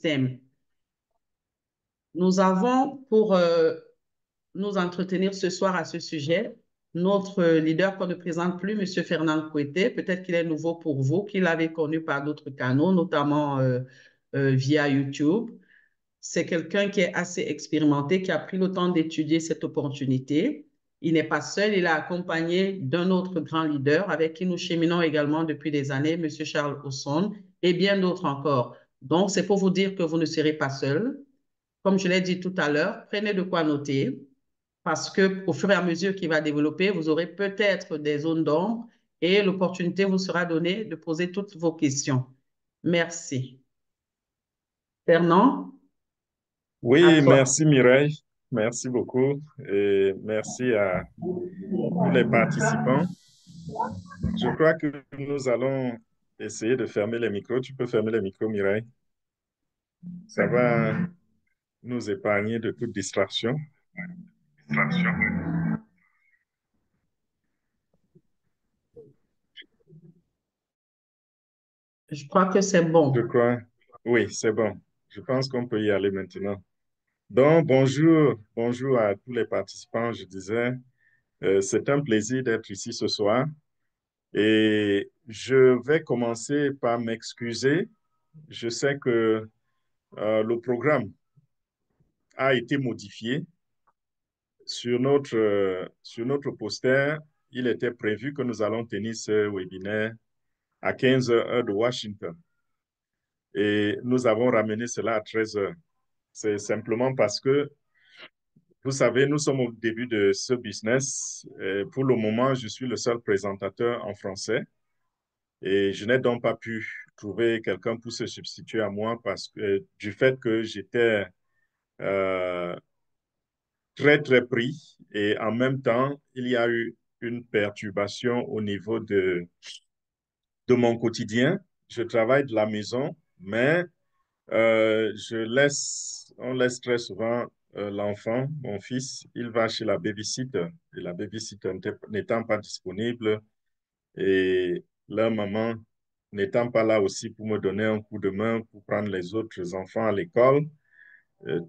système. Nous avons pour nous entretenir ce soir à ce sujet notre leader qu'on ne présente plus, M. Fernand Kouete. Peut-être qu'il est nouveau pour vous, qu'il avait connu par d'autres canaux, notamment via YouTube. C'est quelqu'un qui est assez expérimenté, qui a pris le temps d'étudier cette opportunité. Il n'est pas seul, il est accompagné d'un autre grand leader avec qui nous cheminons également depuis des années, M. Charles Osson, et bien d'autres encore. Donc, c'est pour vous dire que vous ne serez pas seul. Comme je l'ai dit tout à l'heure, prenez de quoi noter parce que au fur et à mesure qu'il va développer, vous aurez peut-être des zones d'ombre et l'opportunité vous sera donnée de poser toutes vos questions. Merci. Fernand, à Oui, toi. merci Mireille. Merci beaucoup et merci à tous les participants. Je crois que nous allons essayer de fermer les micros. Tu peux fermer les micros, Mireille. Ça va nous épargner de toute distraction. Je crois que c'est Je bon. crois. Oui, c'est bon. Je pense qu'on peut y aller maintenant. Donc, bonjour, bonjour à tous les participants. Je disais, c'est un plaisir d'être ici ce soir et je vais commencer par m'excuser. Je sais que le programme a été modifié. Sur notre poster, il était prévu que nous allons tenir ce webinaire à 15 heures heure de Washington. Et nous avons ramené cela à 13 heures. C'est simplement parce que, vous savez, nous sommes au début de ce business. Et pour le moment, je suis le seul présentateur en français. Et je n'ai donc pas pu trouver quelqu'un pour se substituer à moi parce que du fait que j'étais euh, très, très pris. Et en même temps, il y a eu une perturbation au niveau de mon quotidien. Je travaille de la maison, mais on laisse très souvent l'enfant, mon fils, il va chez la babysitter. Et la babysitter n'étant pas disponible et leur maman n'étant pas là aussi pour me donner un coup de main pour prendre les autres enfants à l'école,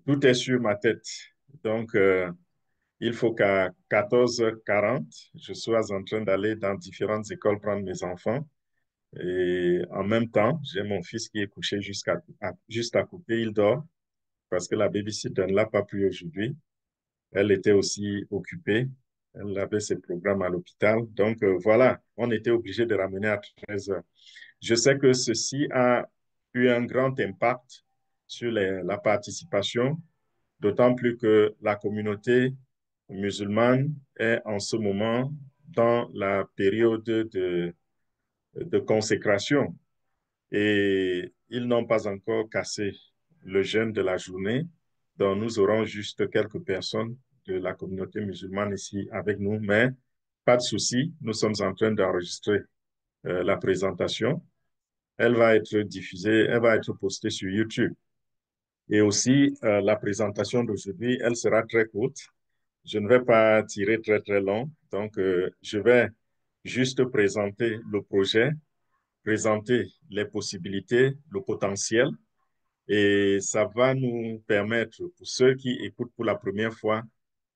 tout est sur ma tête. Donc, il faut qu'à 14h40, je sois en train d'aller dans différentes écoles prendre mes enfants. Et en même temps, j'ai mon fils qui est couché juste à côté, il dort parce que la babysitter ne l'a pas pris aujourd'hui. Elle était aussi occupée. Elle avait ses programmes à l'hôpital. Donc voilà, on était obligé de ramener à 13 heures. Je sais que ceci a eu un grand impact sur la participation, d'autant plus que la communauté musulmane est en ce moment dans la période de consécration et ils n'ont pas encore cassé le jeûne de la journée. Donc, nous aurons juste quelques personnes de la communauté musulmane ici avec nous, mais pas de souci, nous sommes en train d'enregistrer la présentation. Elle va être diffusée, elle va être postée sur YouTube. Et aussi, la présentation d'aujourd'hui, elle sera très courte. Je ne vais pas tirer très, très long. Donc, je vais juste présenter le projet, présenter les possibilités, le potentiel. Et ça va nous permettre, pour ceux qui écoutent pour la première fois,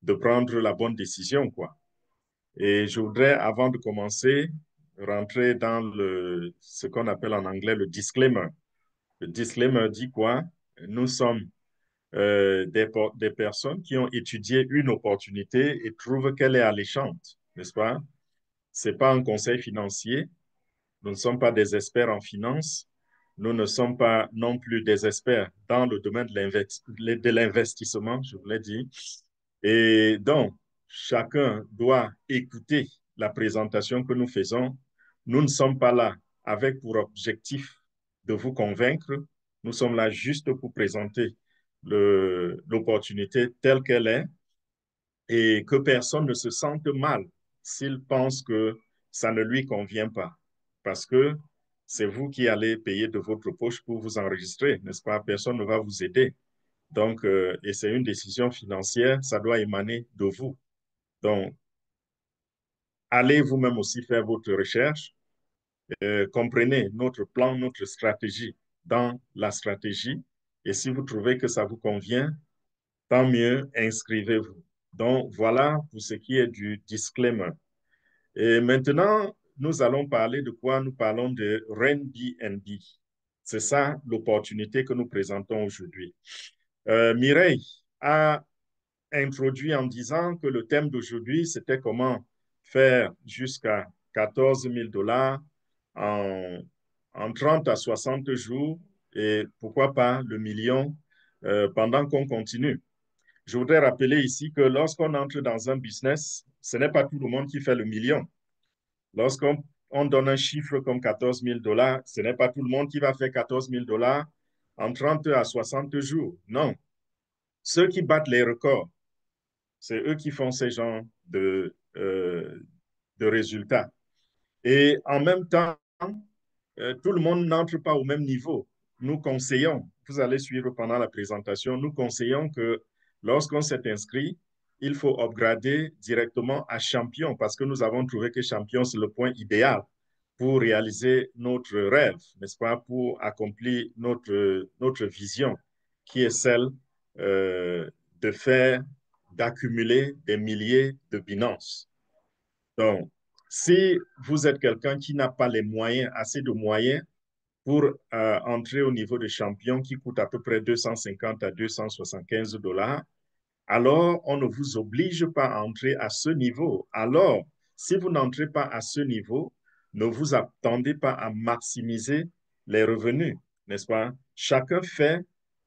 de prendre la bonne décision, quoi. Et je voudrais, avant de commencer, rentrer dans ce qu'on appelle en anglais le disclaimer. Le disclaimer dit quoi? Nous sommes des personnes qui ont étudié une opportunité et trouvent qu'elle est alléchante, n'est-ce pas? C'est pas un conseil financier. Nous ne sommes pas des experts en finance. Nous ne sommes pas non plus des experts dans le domaine de l'investissement, je vous l'ai dit. Et donc, chacun doit écouter la présentation que nous faisons. Nous ne sommes pas là avec pour objectif de vous convaincre. Nous sommes là juste pour présenter l'opportunité telle qu'elle est et que personne ne se sente mal s'il pense que ça ne lui convient pas. Parce que c'est vous qui allez payer de votre poche pour vous enregistrer, n'est-ce pas? Personne ne va vous aider. Donc, et c'est une décision financière, ça doit émaner de vous. Donc, allez vous-même aussi faire votre recherche, comprenez notre plan, notre stratégie dans la stratégie Et si vous trouvez que ça vous convient, tant mieux, inscrivez-vous. Donc, voilà pour ce qui est du disclaimer. Et maintenant, nous allons parler de quoi? Nous parlons de Airbnb. C'est ça l'opportunité que nous présentons aujourd'hui. Mireille a introduit en disant que le thème d'aujourd'hui, c'était comment faire jusqu'à 14 000 dollars en, en 30 à 60 jours et pourquoi pas le million pendant qu'on continue. Je voudrais rappeler ici que lorsqu'on entre dans un business, ce n'est pas tout le monde qui fait le million. Lorsqu'on donne un chiffre comme 14 000 dollars, ce n'est pas tout le monde qui va faire 14 000 dollars en 30 à 60 jours. Non. Ceux qui battent les records, c'est eux qui font ces genres de résultats. Et en même temps, tout le monde n'entre pas au même niveau. Nous conseillons, vous allez suivre pendant la présentation, nous conseillons que lorsqu'on s'est inscrit, il faut upgrader directement à champion parce que nous avons trouvé que champion, c'est le point idéal pour réaliser notre rêve, n'est-ce pas, pour accomplir notre vision qui est celle de faire, d'accumuler des milliers de Binance. Donc, si vous êtes quelqu'un qui n'a pas les moyens, assez de moyens pour entrer au niveau de champion qui coûte à peu près 250 à 275 dollars, alors on ne vous oblige pas à entrer à ce niveau. Alors, si vous n'entrez pas à ce niveau, ne vous attendez pas à maximiser les revenus, n'est-ce pas? Chacun fait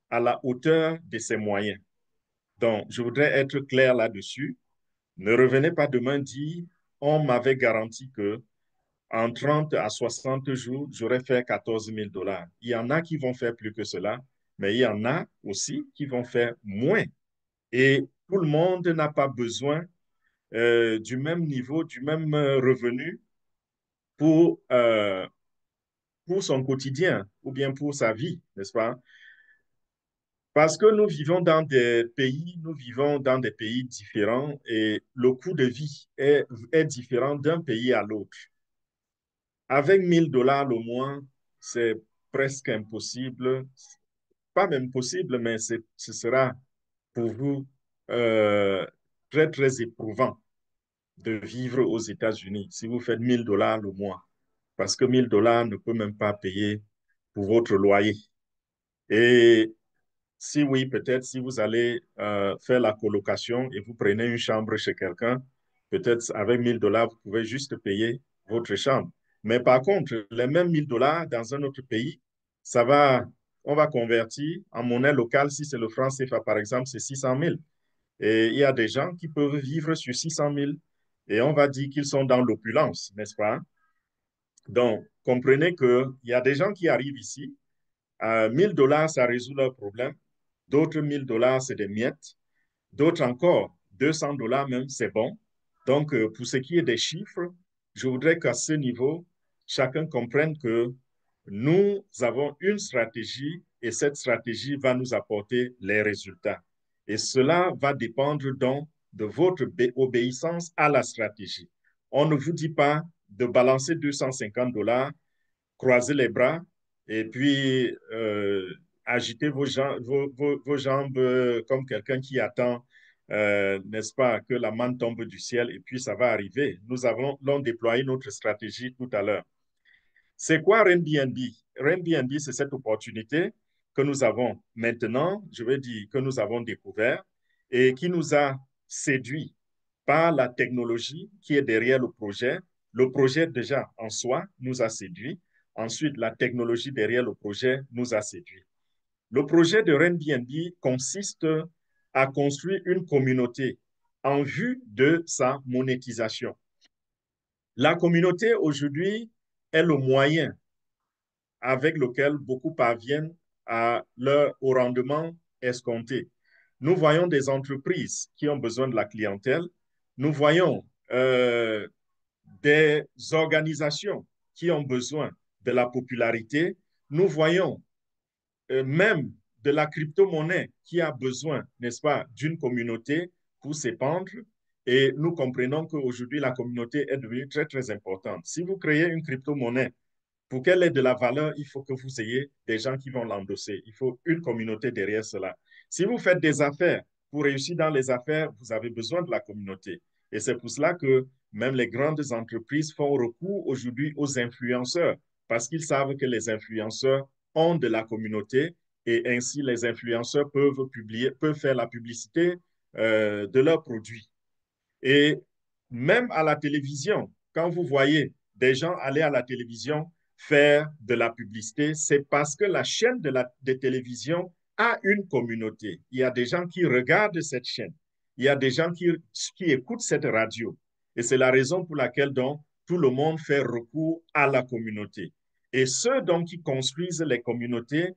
à la hauteur de ses moyens. Donc, je voudrais être clair là-dessus. Ne revenez pas demain dire, on m'avait garanti que en 30 à 60 jours, j'aurais fait 14 000 dollars. Il y en a qui vont faire plus que cela, mais il y en a aussi qui vont faire moins. Et tout le monde n'a pas besoin du même niveau, du même revenu pour son quotidien ou bien pour sa vie, n'est-ce pas? Parce que nous vivons dans des pays différents et le coût de vie est différent d'un pays à l'autre. Avec 1000 dollars le mois, c'est presque impossible, pas même possible, mais ce sera pour vous euh, très, très éprouvant de vivre aux États-Unis si vous faites 1000 dollars le mois, parce que 1000 dollars ne peut même pas payer pour votre loyer. Et si oui, peut-être si vous allez faire la colocation et vous prenez une chambre chez quelqu'un, peut-être avec 1000 dollars, vous pouvez juste payer votre chambre. Mais par contre, les mêmes 1000 dollars dans un autre pays, on va convertir en monnaie locale. Si c'est le franc CFA, par exemple, c'est 600 000. Et il y a des gens qui peuvent vivre sur 600 000 et on va dire qu'ils sont dans l'opulence, n'est-ce pas? Donc, comprenez qu'il y a des gens qui arrivent ici, 1000 dollars, ça résout leur problème. D'autres 1000 dollars, c'est des miettes. D'autres encore, 200 dollars même, c'est bon. Donc, pour ce qui est des chiffres, je voudrais qu'à ce niveau, chacun comprenne que nous avons une stratégie et cette stratégie va nous apporter les résultats. Et cela va dépendre donc de votre obéissance à la stratégie. On ne vous dit pas de balancer 250 dollars, croiser les bras et puis agiter vos jambes comme quelqu'un qui attend, n'est-ce pas, que la manne tombe du ciel et puis ça va arriver. Nous avons déployé notre stratégie tout à l'heure. C'est quoi Airbnb? Airbnb, c'est cette opportunité que nous avons maintenant, je vais dire que nous avons découvert et qui nous a séduit par la technologie qui est derrière le projet. Le projet déjà en soi nous a séduit. Ensuite, la technologie derrière le projet nous a séduit. Le projet de Airbnb consiste à construire une communauté en vue de sa monétisation. La communauté aujourd'hui est le moyen avec lequel beaucoup parviennent au rendement escompté. Nous voyons des entreprises qui ont besoin de la clientèle. Nous voyons des organisations qui ont besoin de la popularité. Nous voyons même de la crypto-monnaie qui a besoin, n'est-ce pas, d'une communauté pour s'épandre. Et nous comprenons qu'aujourd'hui, la communauté est devenue très, très importante. Si vous créez une crypto-monnaie Pour qu'elle ait de la valeur, il faut que vous ayez des gens qui vont l'endosser. Il faut une communauté derrière cela. Si vous faites des affaires, pour réussir dans les affaires, vous avez besoin de la communauté. Et c'est pour cela que même les grandes entreprises font recours aujourd'hui aux influenceurs, parce qu'ils savent que les influenceurs ont de la communauté et ainsi les influenceurs peuvent publier, peuvent faire la publicité de leurs produits. Et même à la télévision, quand vous voyez des gens aller à la télévision faire de la publicité, c'est parce que la chaîne de télévision a une communauté. Il y a des gens qui regardent cette chaîne. Il y a des gens qui écoutent cette radio. Et c'est la raison pour laquelle donc, tout le monde fait recours à la communauté. Et ceux donc, qui construisent les communautés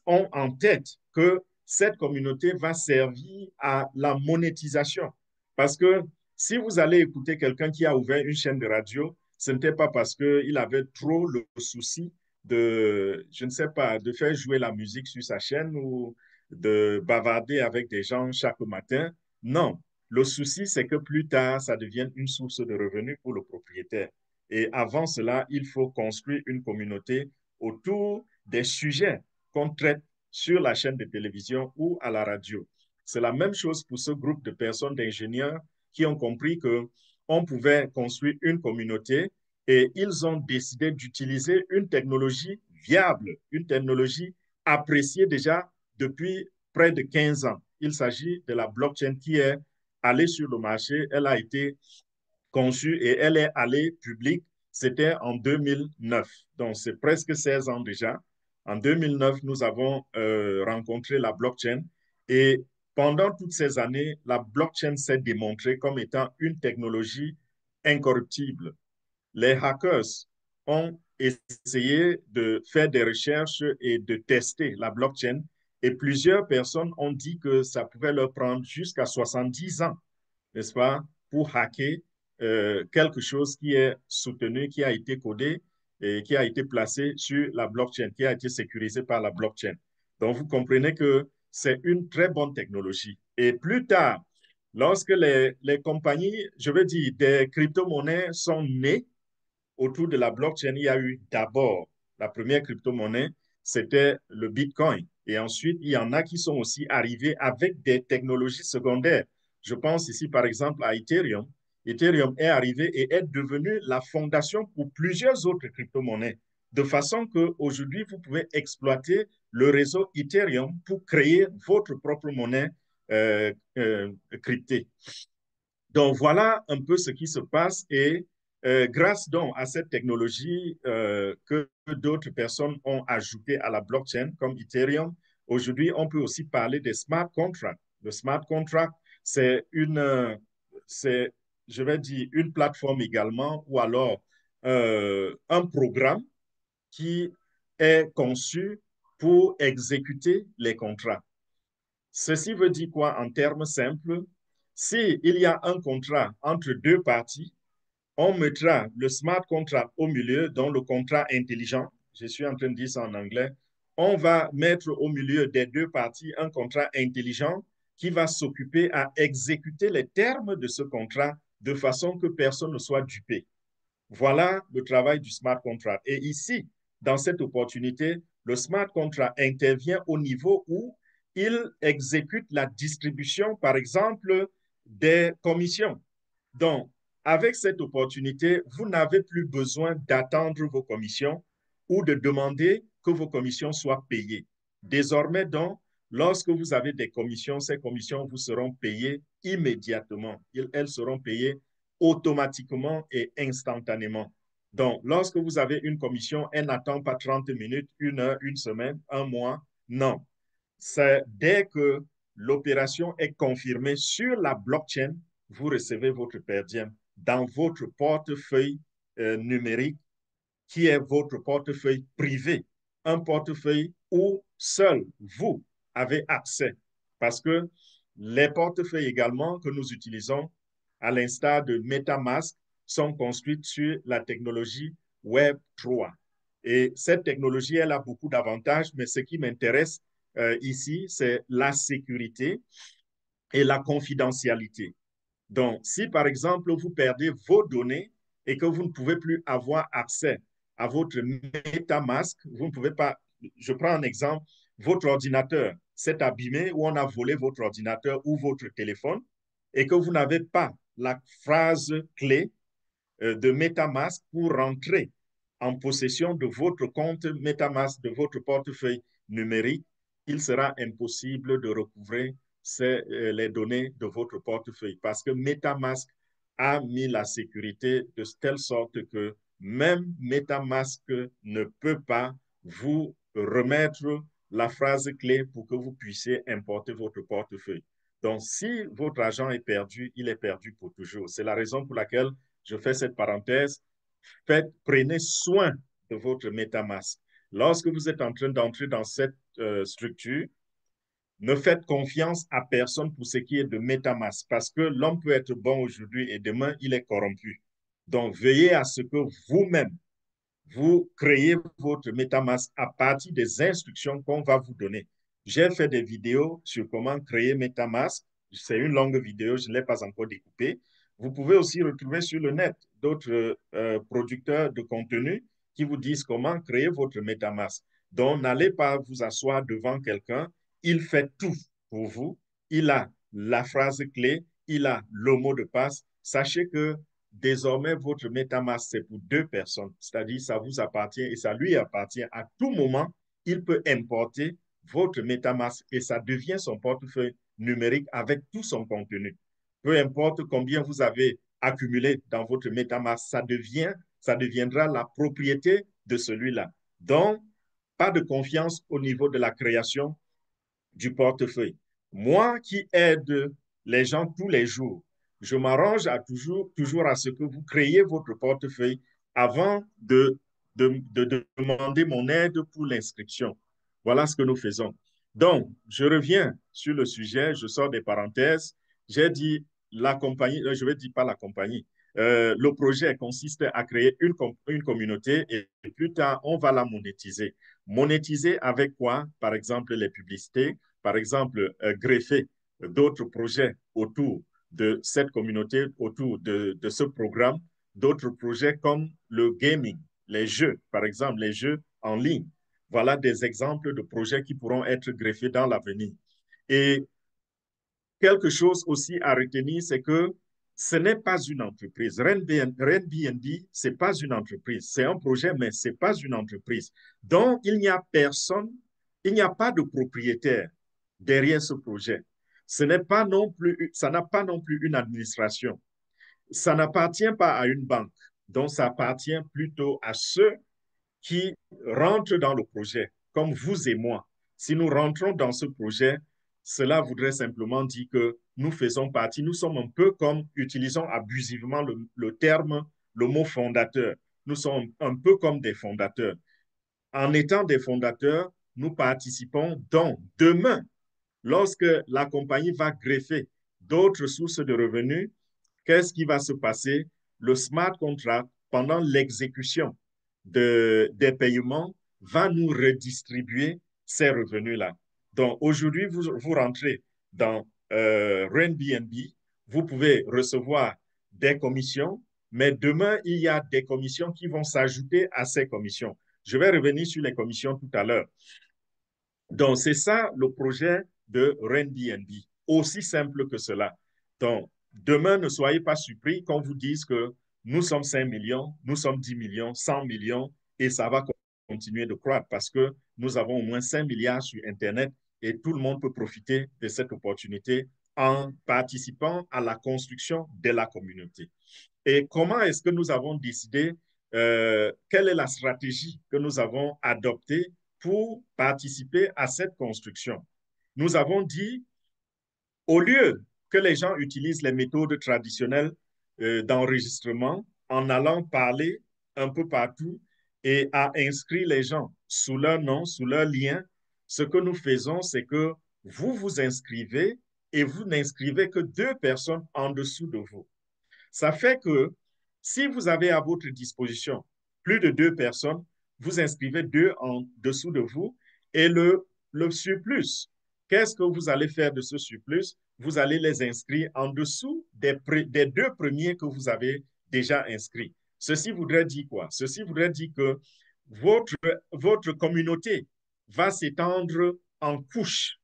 ont en tête que cette communauté va servir à la monétisation. Parce que si vous allez écouter quelqu'un qui a ouvert une chaîne de radio, ce n'était pas parce qu'il avait trop le souci de, je ne sais pas, de faire jouer la musique sur sa chaîne ou de bavarder avec des gens chaque matin. Non, le souci, c'est que plus tard, ça devienne une source de revenus pour le propriétaire. Et avant cela, il faut construire une communauté autour des sujets qu'on traite sur la chaîne de télévision ou à la radio. C'est la même chose pour ce groupe de personnes, d'ingénieurs qui ont compris qu'on pouvait construire une communauté et ils ont décidé d'utiliser une technologie viable, une technologie appréciée déjà depuis près de 15 ans. Il s'agit de la blockchain qui est allée sur le marché, elle a été conçue et elle est allée publique. C'était en 2009, donc c'est presque 16 ans déjà. En 2009, nous avons rencontré la blockchain et pendant toutes ces années, la blockchain s'est démontrée comme étant une technologie incorruptible. Les hackers ont essayé de faire des recherches et de tester la blockchain et plusieurs personnes ont dit que ça pouvait leur prendre jusqu'à 70 ans, n'est-ce pas, pour hacker quelque chose qui est soutenu, qui a été codé et qui a été placé sur la blockchain, qui a été sécurisé par la blockchain. Donc, vous comprenez que c'est une très bonne technologie. Et plus tard, lorsque les compagnies, je veux dire, des crypto-monnaies sont nées, autour de la blockchain, il y a eu d'abord la première crypto-monnaie, c'était le Bitcoin. Et ensuite, il y en a qui sont aussi arrivés avec des technologies secondaires. Je pense ici, par exemple, à Ethereum. Ethereum est arrivé et est devenu la fondation pour plusieurs autres crypto-monnaies, de façon qu'aujourd'hui, vous pouvez exploiter le réseau Ethereum pour créer votre propre monnaie cryptée. Donc, voilà un peu ce qui se passe et grâce donc à cette technologie que d'autres personnes ont ajoutée à la blockchain, comme Ethereum, aujourd'hui, on peut aussi parler des smart contracts. Le smart contract, c'est, je vais dire, une plateforme également ou alors un programme qui est conçu pour exécuter les contrats. Ceci veut dire quoi en termes simples? S'il y a un contrat entre deux parties, on mettra le smart contract au milieu, donc le contrat intelligent. Je suis en train de dire ça en anglais. On va mettre au milieu des deux parties un contrat intelligent qui va s'occuper à exécuter les termes de ce contrat de façon que personne ne soit dupé. Voilà le travail du smart contract. Et ici, dans cette opportunité, le smart contract intervient au niveau où il exécute la distribution, par exemple, des commissions. Donc, avec cette opportunité, vous n'avez plus besoin d'attendre vos commissions ou de demander que vos commissions soient payées. Désormais, donc, lorsque vous avez des commissions, ces commissions vous seront payées immédiatement. Elles seront payées automatiquement et instantanément. Donc, lorsque vous avez une commission, elle n'attend pas 30 minutes, une heure, une semaine, un mois. Non. C'est dès que l'opération est confirmée sur la blockchain, vous recevez votre per diem dans votre portefeuille numérique qui est votre portefeuille privé, un portefeuille où seul vous avez accès. Parce que les portefeuilles également que nous utilisons, à l'instar de MetaMask, sont construits sur la technologie Web3. Et cette technologie, elle a beaucoup d'avantages, mais ce qui m'intéresse ici, c'est la sécurité et la confidentialité. Donc, si par exemple, vous perdez vos données et que vous ne pouvez plus avoir accès à votre MetaMask, vous ne pouvez pas, je prends un exemple, votre ordinateur s'est abîmé ou on a volé votre ordinateur ou votre téléphone et que vous n'avez pas la phrase clé de MetaMask pour rentrer en possession de votre compte MetaMask, de votre portefeuille numérique, il sera impossible de recouvrer les données de votre portefeuille parce que MetaMask a mis la sécurité de telle sorte que même MetaMask ne peut pas vous remettre la phrase clé pour que vous puissiez importer votre portefeuille. Donc, si votre argent est perdu, il est perdu pour toujours. C'est la raison pour laquelle je fais cette parenthèse. Prenez soin de votre MetaMask. Lorsque vous êtes en train d'entrer dans cette structure, ne faites confiance à personne pour ce qui est de MetaMask parce que l'homme peut être bon aujourd'hui et demain, il est corrompu. Donc, veillez à ce que vous-même, vous créez votre MetaMask à partir des instructions qu'on va vous donner. J'ai fait des vidéos sur comment créer MetaMask. C'est une longue vidéo, je ne l'ai pas encore découpée. Vous pouvez aussi retrouver sur le net d'autres producteurs de contenu qui vous disent comment créer votre MetaMask. Donc, n'allez pas vous asseoir devant quelqu'un. Il fait tout pour vous. Il a la phrase clé, il a le mot de passe. Sachez que désormais, votre MetaMask, c'est pour deux personnes. C'est-à-dire, ça vous appartient et ça lui appartient. À tout moment, il peut importer votre MetaMask et ça devient son portefeuille numérique avec tout son contenu. Peu importe combien vous avez accumulé dans votre MetaMask, ça deviendra la propriété de celui-là. Donc, pas de confiance au niveau de la création du portefeuille. Moi qui aide les gens tous les jours, je m'arrange à toujours à ce que vous créiez votre portefeuille avant de demander mon aide pour l'inscription. Voilà ce que nous faisons. Donc, je reviens sur le sujet, je sors des parenthèses. J'ai dit la compagnie, je ne vais dire pas la compagnie. Le projet consiste à créer une communauté et plus tard, on va la monétiser. Monétiser avec quoi? Par exemple, les publicités, par exemple, greffer d'autres projets autour de cette communauté, autour de ce programme, d'autres projets comme le gaming, les jeux, par exemple, les jeux en ligne. Voilà des exemples de projets qui pourront être greffés dans l'avenir. Et quelque chose aussi à retenir, c'est que ce n'est pas une entreprise. Airbnb, ce n'est pas une entreprise. C'est un projet, mais ce n'est pas une entreprise. Donc, il n'y a personne, il n'y a pas de propriétaire derrière ce projet. Ce n'est pas non plus, ça n'a pas non plus une administration. Ça n'appartient pas à une banque. Donc, ça appartient plutôt à ceux qui rentrent dans le projet, comme vous et moi. Si nous rentrons dans ce projet, cela voudrait simplement dire que nous faisons partie, nous sommes un peu comme, utilisons abusivement le terme, le mot fondateur. Nous sommes un peu comme des fondateurs. En étant des fondateurs, nous participons donc demain, lorsque la compagnie va greffer d'autres sources de revenus, qu'est-ce qui va se passer? Le smart contract, pendant l'exécution des paiements, va nous redistribuer ces revenus-là. Donc, aujourd'hui, vous rentrez dans Airbnb, vous pouvez recevoir des commissions, mais demain, il y a des commissions qui vont s'ajouter à ces commissions. Je vais revenir sur les commissions tout à l'heure. Donc, c'est ça le projet de Airbnb, aussi simple que cela. Donc, demain, ne soyez pas surpris qu'on vous dise que nous sommes 5 millions, nous sommes 10 millions, 100 millions, et ça va continuer de croître parce que nous avons au moins 5 milliards sur Internet et tout le monde peut profiter de cette opportunité en participant à la construction de la communauté. Et comment est-ce que nous avons décidé, quelle est la stratégie que nous avons adoptée pour participer à cette construction? Nous avons dit, au lieu que les gens utilisent les méthodes traditionnelles d'enregistrement en allant parler un peu partout et à inscrire les gens sous leur nom, sous leur lien, ce que nous faisons, c'est que vous vous inscrivez et vous n'inscrivez que deux personnes en dessous de vous. Ça fait que si vous avez à votre disposition plus de deux personnes, vous inscrivez deux en dessous de vous et le surplus, qu'est-ce que vous allez faire de ce surplus? Vous allez les inscrire en dessous des deux premiers que vous avez déjà inscrits. Ceci voudrait dire quoi? Ceci voudrait dire que votre, votre communauté va s'étendre en couches.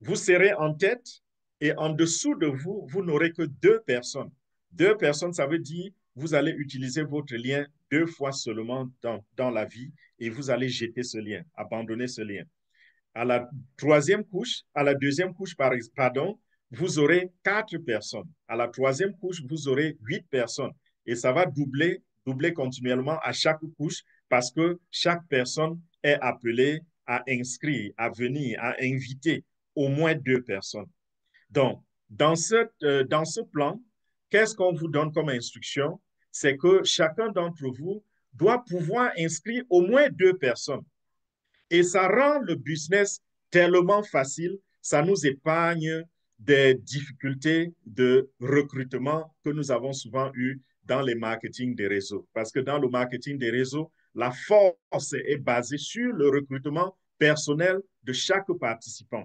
Vous serez en tête et en dessous de vous, vous n'aurez que deux personnes. Deux personnes, ça veut dire vous allez utiliser votre lien deux fois seulement dans la vie et vous allez jeter ce lien, abandonner ce lien. À la troisième couche, à la deuxième couche, pardon, vous aurez quatre personnes. À la troisième couche, vous aurez huit personnes. Et ça va doubler continuellement à chaque couche parce que chaque personne est appelée à inscrire, à venir, à inviter au moins deux personnes. Donc, dans ce plan, qu'est-ce qu'on vous donne comme instruction? C'est que chacun d'entre vous doit pouvoir inscrire au moins deux personnes. Et ça rend le business tellement facile, ça nous épargne des difficultés de recrutement que nous avons souvent eues dans les marketing des réseaux. Parce que dans le marketing des réseaux, la force est basée sur le recrutement personnel de chaque participant.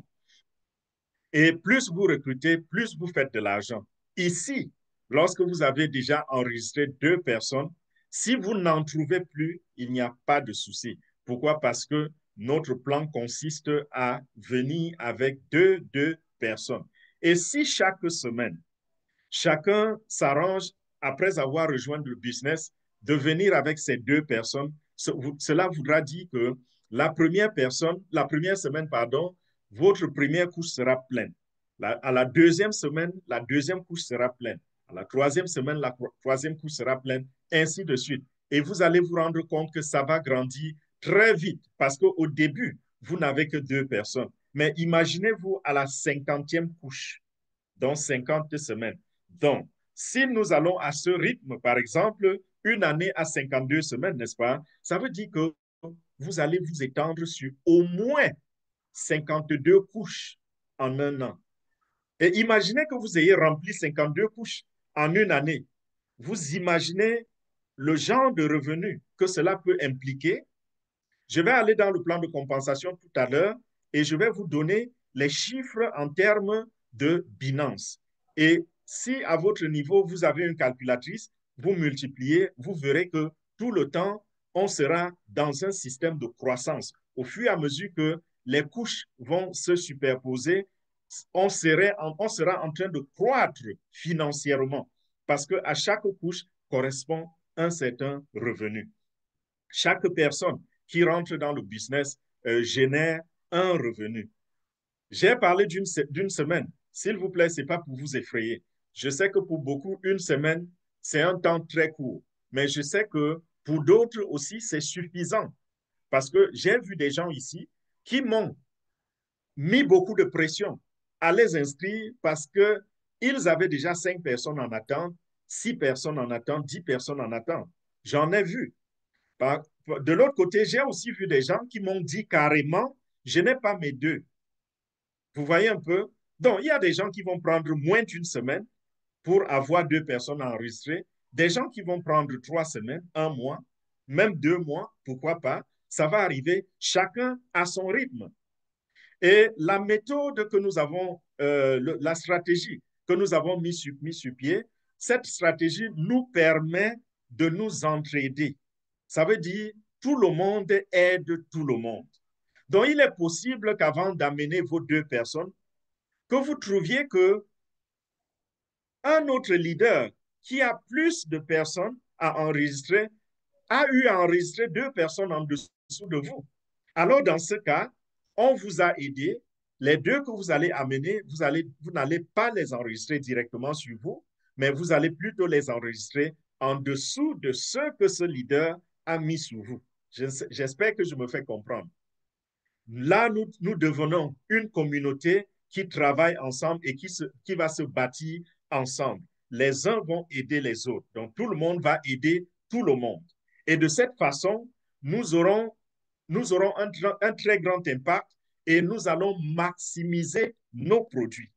Et plus vous recrutez, plus vous faites de l'argent. Ici, lorsque vous avez déjà enregistré deux personnes, si vous n'en trouvez plus, il n'y a pas de souci. Pourquoi? Parce que notre plan consiste à venir avec deux personnes. Et si chaque semaine, chacun s'arrange, après avoir rejoint le business, de venir avec ces deux personnes, cela voudra dire que la première semaine, pardon, votre première couche sera pleine. À la deuxième semaine, la deuxième couche sera pleine. À la troisième semaine, la troisième couche sera pleine, ainsi de suite. Et vous allez vous rendre compte que ça va grandir très vite parce qu'au début, vous n'avez que deux personnes. Mais imaginez-vous à la 50e couche, dans 50 semaines. Donc, si nous allons à ce rythme, par exemple, une année à 52 semaines, n'est-ce pas? Ça veut dire que vous allez vous étendre sur au moins 52 couches en un an. Et imaginez que vous ayez rempli 52 couches en une année. Vous imaginez le genre de revenus que cela peut impliquer. Je vais aller dans le plan de compensation tout à l'heure et je vais vous donner les chiffres en termes de Binance. Et si à votre niveau, vous avez une calculatrice, vous multipliez, vous verrez que tout le temps, on sera dans un système de croissance. Au fur et à mesure que les couches vont se superposer, on sera en train de croître financièrement parce qu'à chaque couche correspond un certain revenu. Chaque personne qui rentre dans le business génère un revenu. J'ai parlé d'une semaine. S'il vous plaît, ce n'est pas pour vous effrayer. Je sais que pour beaucoup, une semaine, c'est un temps très court. Mais je sais que pour d'autres aussi, c'est suffisant. Parce que j'ai vu des gens ici qui m'ont mis beaucoup de pression à les inscrire parce qu'ils avaient déjà 5 personnes en attente, 6 personnes en attente, 10 personnes en attente. J'en ai vu. De l'autre côté, j'ai aussi vu des gens qui m'ont dit carrément, je n'ai pas mes deux. Vous voyez un peu? Donc, il y a des gens qui vont prendre moins d'une semaine pour avoir deux personnes enregistrées, des gens qui vont prendre 3 semaines, un mois, même 2 mois, pourquoi pas. Ça va arriver chacun à son rythme. Et la méthode que nous avons, la stratégie que nous avons mis sur pied, cette stratégie nous permet de nous entraider. Ça veut dire tout le monde aide tout le monde. Donc, il est possible qu'avant d'amener vos deux personnes, que vous trouviez que un autre leader qui a plus de personnes à enregistrer a eu à enregistrer deux personnes en dessous de vous. Alors, dans ce cas, on vous a aidé. Les deux que vous allez amener, vous n'allez pas les enregistrer directement sur vous, mais vous allez plutôt les enregistrer en dessous de ce que ce leader a mis sur vous. J'espère que je me fais comprendre. Là, nous devenons une communauté qui travaille ensemble et qui va se bâtir ensemble. Les uns vont aider les autres. Donc, tout le monde va aider tout le monde. Et de cette façon, nous aurons un très grand impact et nous allons maximiser nos produits.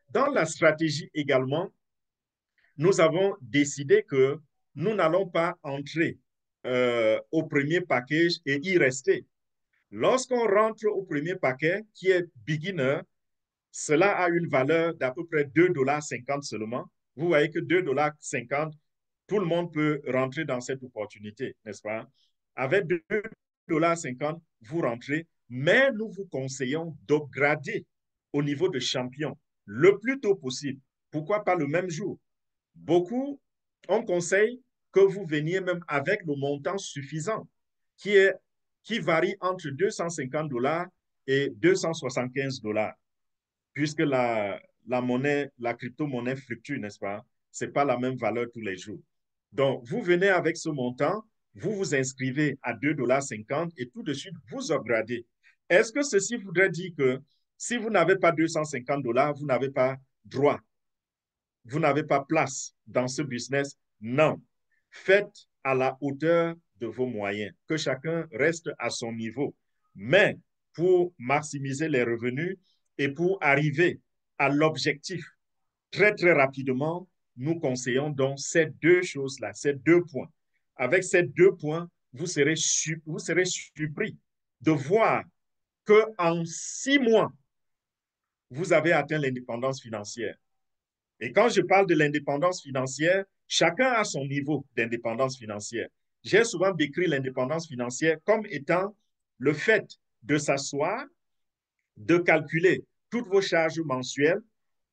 Dans la stratégie également, nous avons décidé que nous n'allons pas entrer au premier package et y rester. Lorsqu'on rentre au premier paquet, qui est beginner, cela a une valeur d'à peu près 2,50 $ seulement. Vous voyez que 2,50 $ tout le monde peut rentrer dans cette opportunité, n'est-ce pas? Avec 2,50 $, vous rentrez, mais nous vous conseillons d'upgrader au niveau de champion le plus tôt possible. Pourquoi pas le même jour? Beaucoup, on conseille que vous veniez même avec le montant suffisant qui, est, qui varie entre 250 $ et 275 $, puisque la monnaie, la crypto-monnaie fluctue, n'est-ce pas? Ce n'est pas la même valeur tous les jours. Donc, vous venez avec ce montant, vous vous inscrivez à 2,50 $ et tout de suite, vous upgradez. Est-ce que ceci voudrait dire que si vous n'avez pas 250 $, vous n'avez pas droit, vous n'avez pas place dans ce business? Non. Faites à la hauteur de vos moyens, que chacun reste à son niveau. Mais pour maximiser les revenus et pour arriver à l'objectif très, très rapidement, nous conseillons donc ces deux choses-là, ces deux points. Avec ces deux points, vous serez surpris de voir qu'en 6 mois, vous avez atteint l'indépendance financière. Et quand je parle de l'indépendance financière, chacun a son niveau d'indépendance financière. J'ai souvent décrit l'indépendance financière comme étant le fait de s'asseoir, de calculer toutes vos charges mensuelles.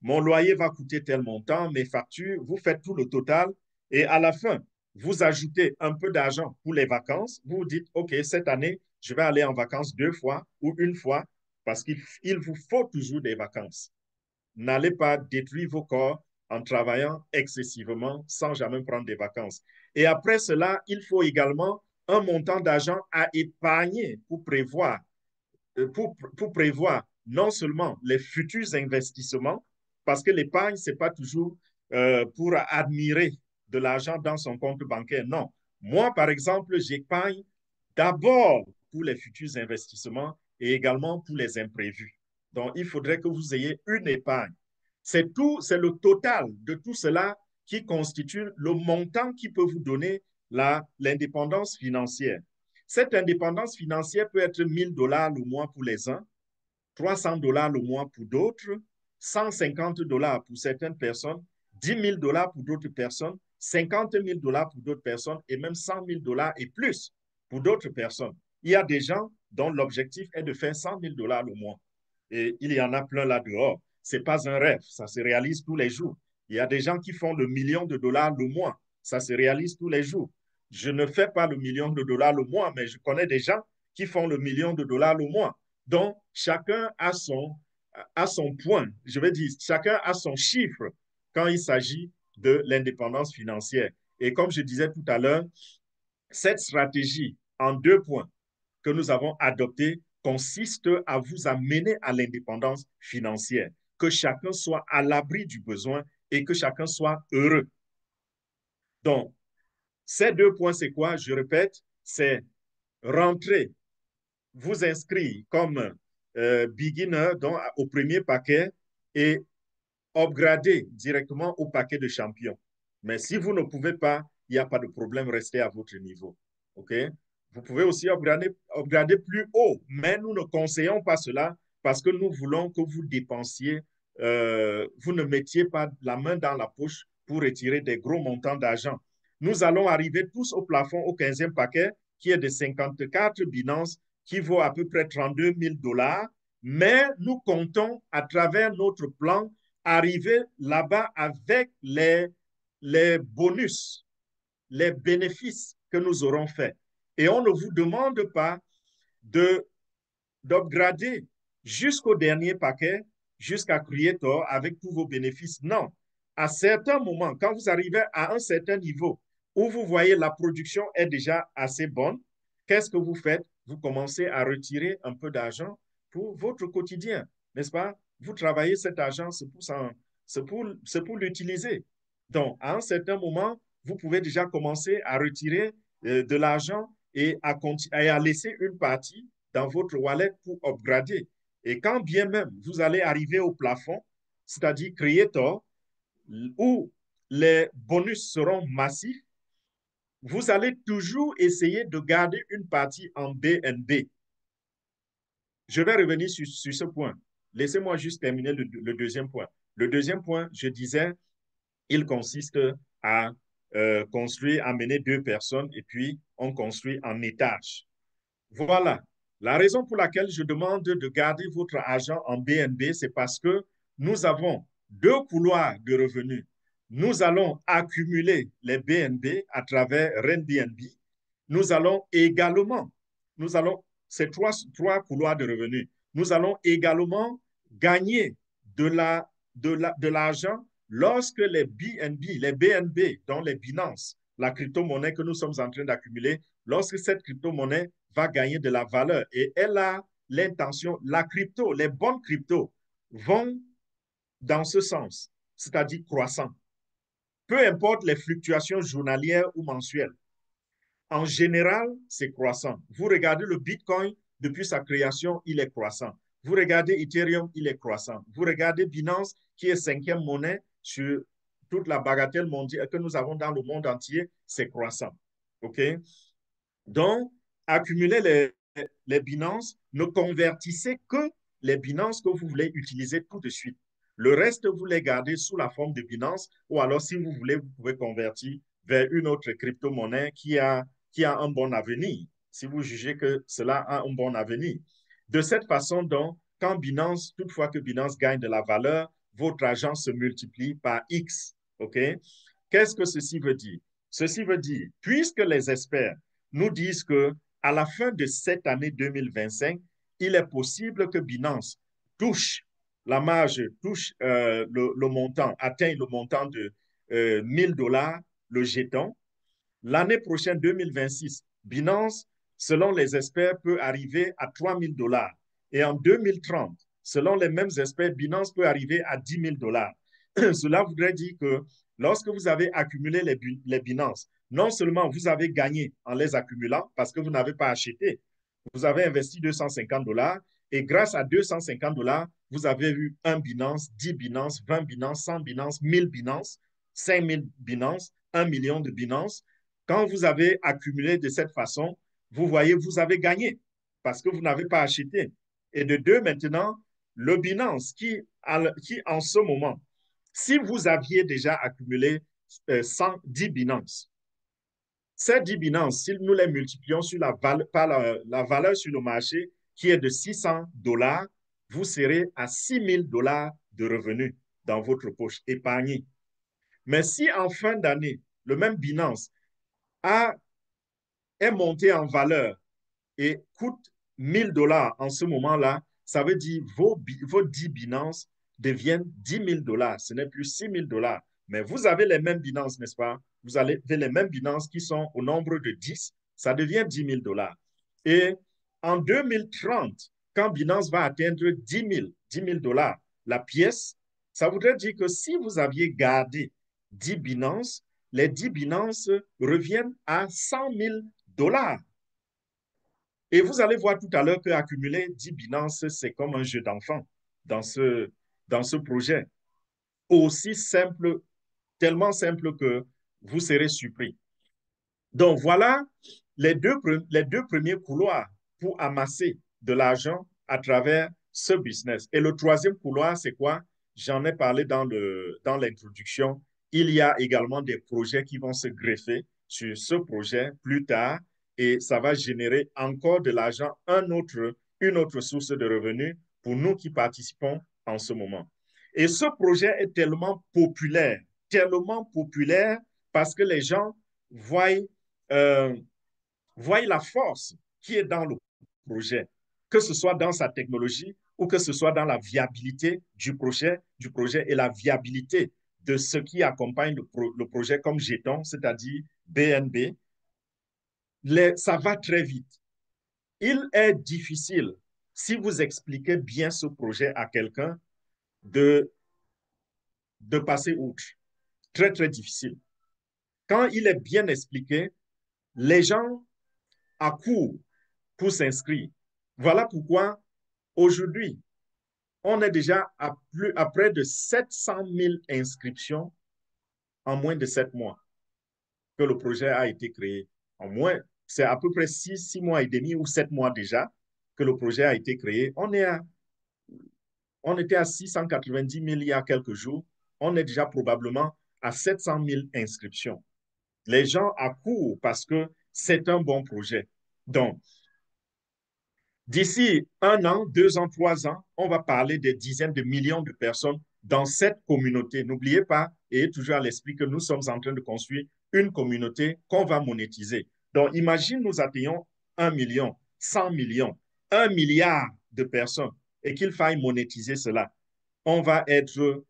Mon loyer va coûter tel montant, mes factures, vous faites tout le total et à la fin, vous ajoutez un peu d'argent pour les vacances. Vous vous dites, OK, cette année, je vais aller en vacances 2 fois ou une fois parce qu'il vous faut toujours des vacances. N'allez pas détruire vos corps en travaillant excessivement sans jamais prendre des vacances. Et après cela, il faut également un montant d'argent à épargner pour prévoir non seulement les futurs investissements, parce que l'épargne, ce n'est pas toujours pour admirer de l'argent dans son compte bancaire. Non. Moi, par exemple, j'épargne d'abord pour les futurs investissements et également pour les imprévus. Donc, il faudrait que vous ayez une épargne. C'est tout, c'est le total de tout cela qui constitue le montant qui peut vous donner l'indépendance financière. Cette indépendance financière peut être 1 000 $ le mois pour les uns, 300 $ le mois pour d'autres, 150 $ pour certaines personnes, 10 000 $ pour d'autres personnes, 50 000 $ pour d'autres personnes et même 100 000 $ et plus pour d'autres personnes. Il y a des gens dont l'objectif est de faire 100 000 $ le mois. Et il y en a plein là dehors. Ce n'est pas un rêve, ça se réalise tous les jours. Il y a des gens qui font le $1 000 000 le mois, ça se réalise tous les jours. Je ne fais pas le $1 000 000 le mois, mais je connais des gens qui font le $1 000 000 le mois. Donc, chacun a son point, je vais dire, chacun a son chiffre quand il s'agit de l'indépendance financière. Et comme je disais tout à l'heure, cette stratégie en 2 points que nous avons adoptée consiste à vous amener à l'indépendance financière, que chacun soit à l'abri du besoin et que chacun soit heureux. Donc, ces 2 points, c'est quoi? Je répète, c'est rentrer, vous inscrire comme beginner donc, au premier paquet et upgrader directement au paquet de champion. Mais si vous ne pouvez pas, il n'y a pas de problème, restez à votre niveau. OK? Vous pouvez aussi upgrader plus haut, mais nous ne conseillons pas cela parce que nous voulons que vous dépensiez, vous ne mettiez pas la main dans la poche pour retirer des gros montants d'argent. Nous allons arriver tous au plafond au 15e paquet qui est de 54 Binance, qui vaut à peu près 32 000 $, mais nous comptons à travers notre plan arriver là-bas avec les bonus, les bénéfices que nous aurons faits. Et on ne vous demande pas d'upgrader jusqu'au dernier paquet, jusqu'à Creator avec tous vos bénéfices. Non. À certains moments, quand vous arrivez à un certain niveau où vous voyez la production est déjà assez bonne, qu'est-ce que vous faites? Vous commencez à retirer un peu d'argent pour votre quotidien, n'est-ce pas? Vous travaillez cet argent, c'est pour l'utiliser. Donc, à un certain moment, vous pouvez déjà commencer à retirer de l'argent et à laisser une partie dans votre wallet pour upgrader. Et quand bien même vous allez arriver au plafond, c'est-à-dire Creator, où les bonus seront massifs, vous allez toujours essayer de garder une partie en BNB. Je vais revenir sur ce point. Laissez-moi juste terminer le deuxième point. Le deuxième point, je disais, il consiste à construire, amener deux personnes et puis on construit en étage. Voilà. La raison pour laquelle je demande de garder votre argent en BNB, c'est parce que nous avons deux couloirs de revenus. Nous allons accumuler les BNB à travers RenBNB. Nous allons également, ces trois couloirs de revenus, nous allons également gagner de l'argent lorsque les BNB, dont les Binance, la crypto-monnaie que nous sommes en train d'accumuler, lorsque cette crypto-monnaie va gagner de la valeur et elle a l'intention, les bonnes cryptos vont dans ce sens, c'est-à-dire croissant. Peu importe les fluctuations journalières ou mensuelles. En général, c'est croissant. Vous regardez le Bitcoin, depuis sa création, il est croissant. Vous regardez Ethereum, il est croissant. Vous regardez Binance, qui est cinquième monnaie sur toute la bagatelle mondiale que nous avons dans le monde entier, c'est croissant. OK? Donc, accumuler les Binance, ne convertissez que les Binance que vous voulez utiliser tout de suite. Le reste, vous les gardez sous la forme de Binance ou alors, si vous voulez, vous pouvez convertir vers une autre crypto-monnaie qui a un bon avenir, si vous jugez que cela a un bon avenir. De cette façon, donc, quand Binance, toutefois que Binance gagne de la valeur, votre argent se multiplie par X. OK? Qu'est-ce que ceci veut dire? Ceci veut dire, puisque les experts nous disent que à la fin de cette année 2025, il est possible que Binance touche la marge, touche le montant, atteigne le montant de $1 000 le jeton. L'année prochaine, 2026, Binance, selon les experts, peut arriver à $3 000. Et en 2030, selon les mêmes experts, Binance peut arriver à $10 000. Cela voudrait dire que lorsque vous avez accumulé les Binance, non seulement vous avez gagné en les accumulant parce que vous n'avez pas acheté, vous avez investi $250 et grâce à $250, vous avez eu 1 Binance, 10 Binance, 20 Binance, 100 Binance, 1000 Binance, 5000 Binance, 1 million de Binance. Quand vous avez accumulé de cette façon, vous voyez, vous avez gagné parce que vous n'avez pas acheté. Et de deux, maintenant, le Binance qui en ce moment, si vous aviez déjà accumulé 110 Binance, ces 10 Binance, si nous les multiplions sur par la valeur sur le marché qui est de $600, vous serez à $6 000 de revenus dans votre poche épargnée. Mais si en fin d'année, le même Binance est monté en valeur et coûte $1 000 en ce moment-là, ça veut dire vos 10 Binance deviennent $10 000. Ce n'est plus $6 000. Mais vous avez les mêmes Binance, n'est-ce pas? Vous avez les mêmes Binance qui sont au nombre de 10, ça devient $10 000. Et en 2030, quand Binance va atteindre $10 000 la pièce, ça voudrait dire que si vous aviez gardé 10 Binance, les 10 Binance reviennent à $100 000. Et vous allez voir tout à l'heure qu'accumuler 10 Binance, c'est comme un jeu d'enfant dans ce projet. Aussi simple, tellement simple que vous serez surpris. Donc voilà les deux premiers couloirs pour amasser de l'argent à travers ce business. Et le troisième couloir, c'est quoi? J'en ai parlé dans l'introduction. Il y a également des projets qui vont se greffer sur ce projet plus tard et ça va générer encore de l'argent, une autre source de revenus pour nous qui participons en ce moment. Et ce projet est tellement populaire parce que les gens voient voient la force qui est dans le projet, que ce soit dans sa technologie ou que ce soit dans la viabilité du projet et la viabilité de ce qui accompagne le projet comme jeton, c'est-à-dire BNB. Ça va très vite. Il est difficile, si vous expliquez bien ce projet à quelqu'un, de passer outre. Très, très difficile. Quand il est bien expliqué, les gens accourent pour s'inscrire. Voilà pourquoi aujourd'hui, on est déjà à près de 700 000 inscriptions en moins de 7 mois que le projet a été créé. C'est à peu près 6 mois et demi ou 7 mois déjà que le projet a été créé. On était à 690 000 il y a quelques jours. On est déjà probablement à 700 000 inscriptions. Les gens accourent parce que c'est un bon projet. Donc, d'ici 1 an, 2 ans, 3 ans, on va parler des dizaines de millions de personnes dans cette communauté. N'oubliez pas, et toujours à l'esprit que nous sommes en train de construire une communauté qu'on va monétiser. Donc, imagine nous atteignons 1 million, 100 millions, 1 milliard de personnes et qu'il faille monétiser cela. On va être,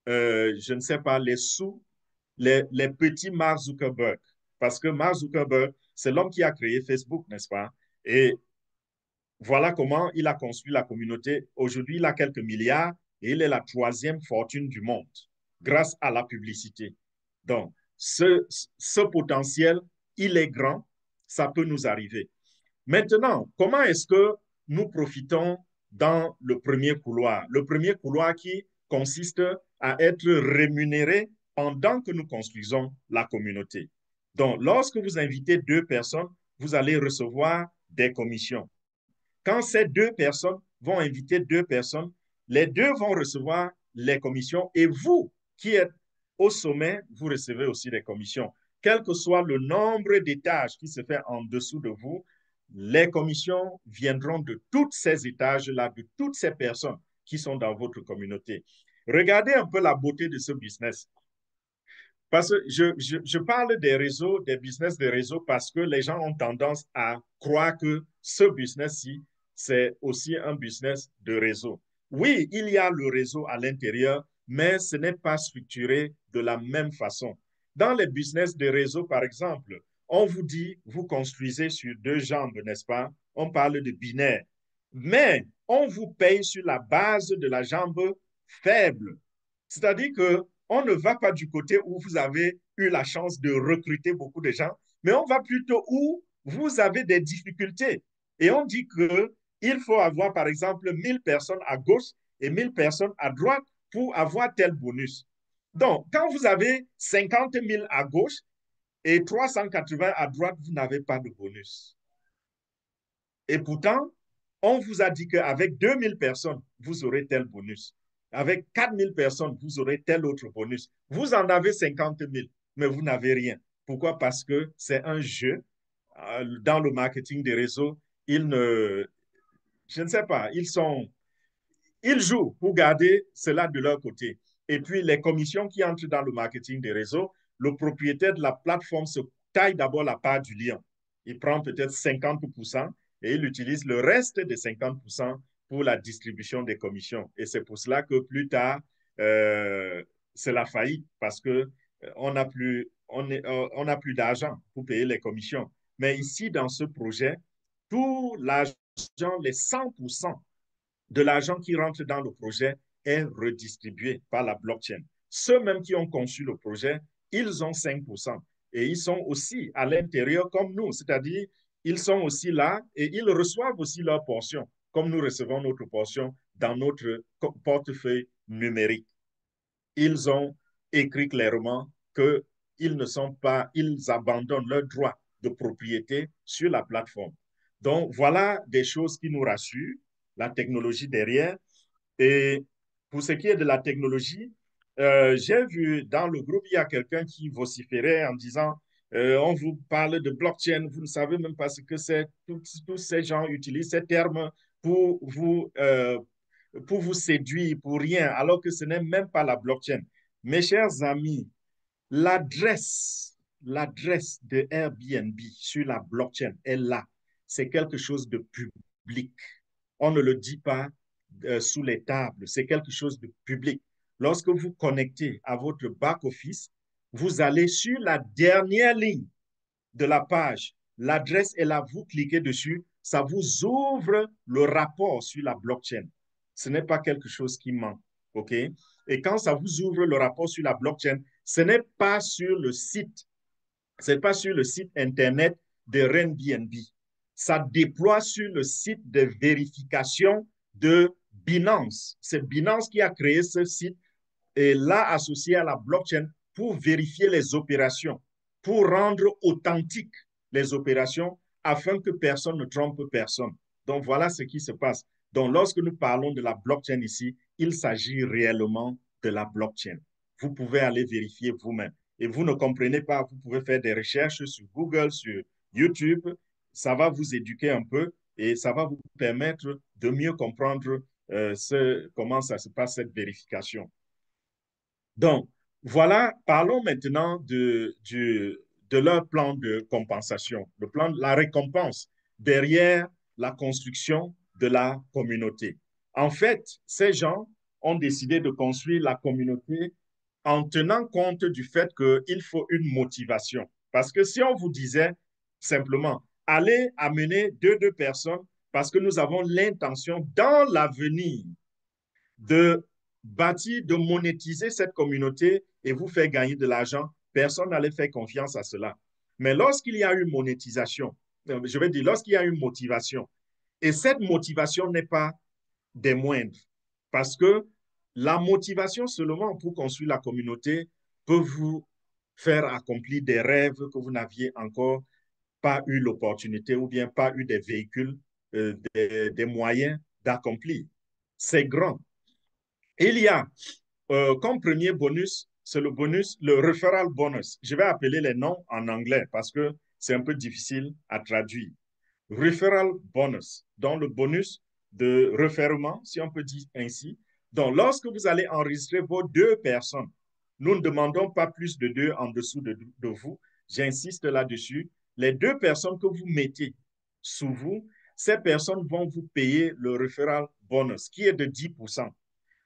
je ne sais pas, les petits Mark Zuckerberg. Parce que Mark Zuckerberg, c'est l'homme qui a créé Facebook, n'est-ce pas? Et voilà comment il a construit la communauté. Aujourd'hui, il a quelques milliards et il est la troisième fortune du monde grâce à la publicité. Donc, ce potentiel, il est grand, ça peut nous arriver. Maintenant, comment est-ce que nous profitons dans le premier couloir? Le premier couloir qui consiste à être rémunéré pendant que nous construisons la communauté. Donc, lorsque vous invitez 2 personnes, vous allez recevoir des commissions. Quand ces 2 personnes vont inviter 2 personnes, les deux vont recevoir les commissions et vous qui êtes au sommet, vous recevez aussi des commissions. Quel que soit le nombre d'étages qui se fait en dessous de vous, les commissions viendront de tous ces étages-là, de toutes ces personnes qui sont dans votre communauté. Regardez un peu la beauté de ce business. Parce que je parle des réseaux, des business de réseau, parce que les gens ont tendance à croire que ce business-ci, c'est aussi un business de réseau. Oui, il y a le réseau à l'intérieur, mais ce n'est pas structuré de la même façon. Dans les business de réseau, par exemple, on vous dit, vous construisez sur 2 jambes, n'est-ce pas? On parle de binaire. Mais on vous paye sur la base de la jambe faible. C'est-à-dire qu'on ne va pas du côté où vous avez eu la chance de recruter beaucoup de gens, mais on va plutôt où vous avez des difficultés. Et on dit qu'il faut avoir, par exemple, 1000 personnes à gauche et 1000 personnes à droite pour avoir tel bonus. Donc, quand vous avez 50 000 à gauche et 380 à droite, vous n'avez pas de bonus. Et pourtant, on vous a dit qu'avec 2000 personnes, vous aurez tel bonus. Avec 4000 personnes, vous aurez tel autre bonus. Vous en avez 50 000, mais vous n'avez rien. Pourquoi? Parce que c'est un jeu. Dans le marketing des réseaux, je ne sais pas, ils jouent pour garder cela de leur côté. Et puis, les commissions qui entrent dans le marketing des réseaux, le propriétaire de la plateforme se taille d'abord la part du lion. Il prend peut-être 50% et il utilise le reste des 50% pour la distribution des commissions. Et c'est pour cela que plus tard, c'est la faillite parce que on n'a plus d'argent pour payer les commissions. Mais ici, dans ce projet, tout l'argent, les 100% de l'argent qui rentre dans le projet est redistribué par la blockchain. Ceux-mêmes qui ont conçu le projet, ils ont 5%. Et ils sont aussi à l'intérieur comme nous, c'est-à-dire ils sont aussi là et ils reçoivent aussi leur portion, comme nous recevons notre portion dans notre portefeuille numérique. Ils ont écrit clairement qu'ils ne sont pas, ils abandonnent leur droit de propriété sur la plateforme. Donc, voilà des choses qui nous rassurent, la technologie derrière. Et pour ce qui est de la technologie, j'ai vu dans le groupe, il y a quelqu'un qui vociférait en disant, on vous parle de blockchain, vous ne savez même pas ce que c'est. Tous ces gens utilisent ces termes pour vous, euh, pour vous séduire, pour rien, alors que ce n'est même pas la blockchain. Mes chers amis, l'adresse de Airbnb sur la blockchain est là. C'est quelque chose de public. On ne le dit pas sous les tables, c'est quelque chose de public. Lorsque vous connectez à votre back-office, vous allez sur la dernière ligne de la page. L'adresse est là, vous cliquez dessus, ça vous ouvre le rapport sur la blockchain. Ce n'est pas quelque chose qui manque, OK? Et quand ça vous ouvre le rapport sur la blockchain, ce n'est pas sur le site, c'est pas sur le site Internet de Airbnb. Ça déploie sur le site de vérification de Binance. C'est Binance qui a créé ce site et l'a associé à la blockchain pour vérifier les opérations, pour rendre authentiques les opérations afin que personne ne trompe personne. Donc voilà ce qui se passe. Donc lorsque nous parlons de la blockchain ici, il s'agit réellement de la blockchain. Vous pouvez aller vérifier vous-même. et vous ne comprenez pas, vous pouvez faire des recherches sur Google, sur YouTube. Ça va vous éduquer un peu et ça va vous permettre de mieux comprendre comment ça se passe, cette vérification. Donc, voilà, parlons maintenant de leur plan de compensation, le plan de la récompense derrière la construction de la communauté. En fait, ces gens ont décidé de construire la communauté en tenant compte du fait qu'il faut une motivation. Parce que si on vous disait simplement, allez amener deux personnes parce que nous avons l'intention dans l'avenir de bâtir, de monétiser cette communauté et vous faire gagner de l'argent, personne n'allait faire confiance à cela. Mais lorsqu'il y a une monétisation, je vais dire, lorsqu'il y a une motivation, et cette motivation n'est pas des moindres, parce que la motivation seulement pour construire la communauté peut vous faire accomplir des rêves que vous n'aviez encore pas eu l'opportunité ou bien pas eu des véhicules, des moyens d'accomplir. C'est grand. Il y a comme premier bonus, c'est le bonus, le referral bonus. Je vais appeler les noms en anglais parce que c'est un peu difficile à traduire. Referral bonus, donc le bonus de référement, si on peut dire ainsi. Donc, lorsque vous allez enregistrer vos deux personnes, nous ne demandons pas plus de deux en dessous de vous. J'insiste là-dessus. Les deux personnes que vous mettez sous vous, ces personnes vont vous payer le referral bonus qui est de 10%.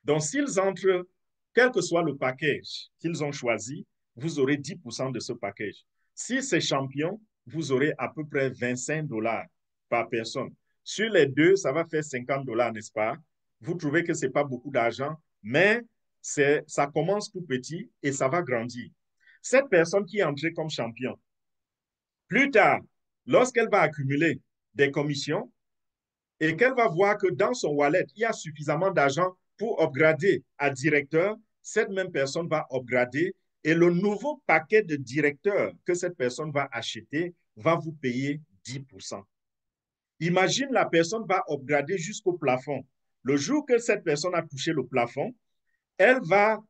Donc, s'ils entrent, quel que soit le package qu'ils ont choisi, vous aurez 10% de ce package. Si c'est champion, vous aurez à peu près 25 dollars par personne. Sur les deux, ça va faire 50 dollars, n'est-ce pas? Vous trouvez que ce n'est pas beaucoup d'argent, mais ça commence tout petit et ça va grandir. Cette personne qui est entrée comme champion, plus tard, lorsqu'elle va accumuler des commissions, et qu'elle va voir que dans son wallet, il y a suffisamment d'argent pour upgrader à directeur, cette même personne va upgrader et le nouveau paquet de directeur que cette personne va acheter va vous payer 10%. Imagine la personne va upgrader jusqu'au plafond. Le jour que cette personne a touché le plafond, elle va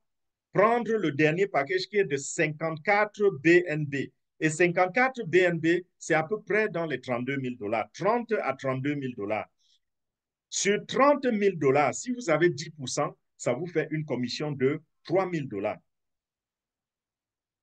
prendre le dernier package qui est de 54 BNB. Et 54 BNB, c'est à peu près dans les 32 000 dollars, 30 à 32 000 dollars. Sur 30 000 dollars, si vous avez 10%, ça vous fait une commission de 3 000 dollars.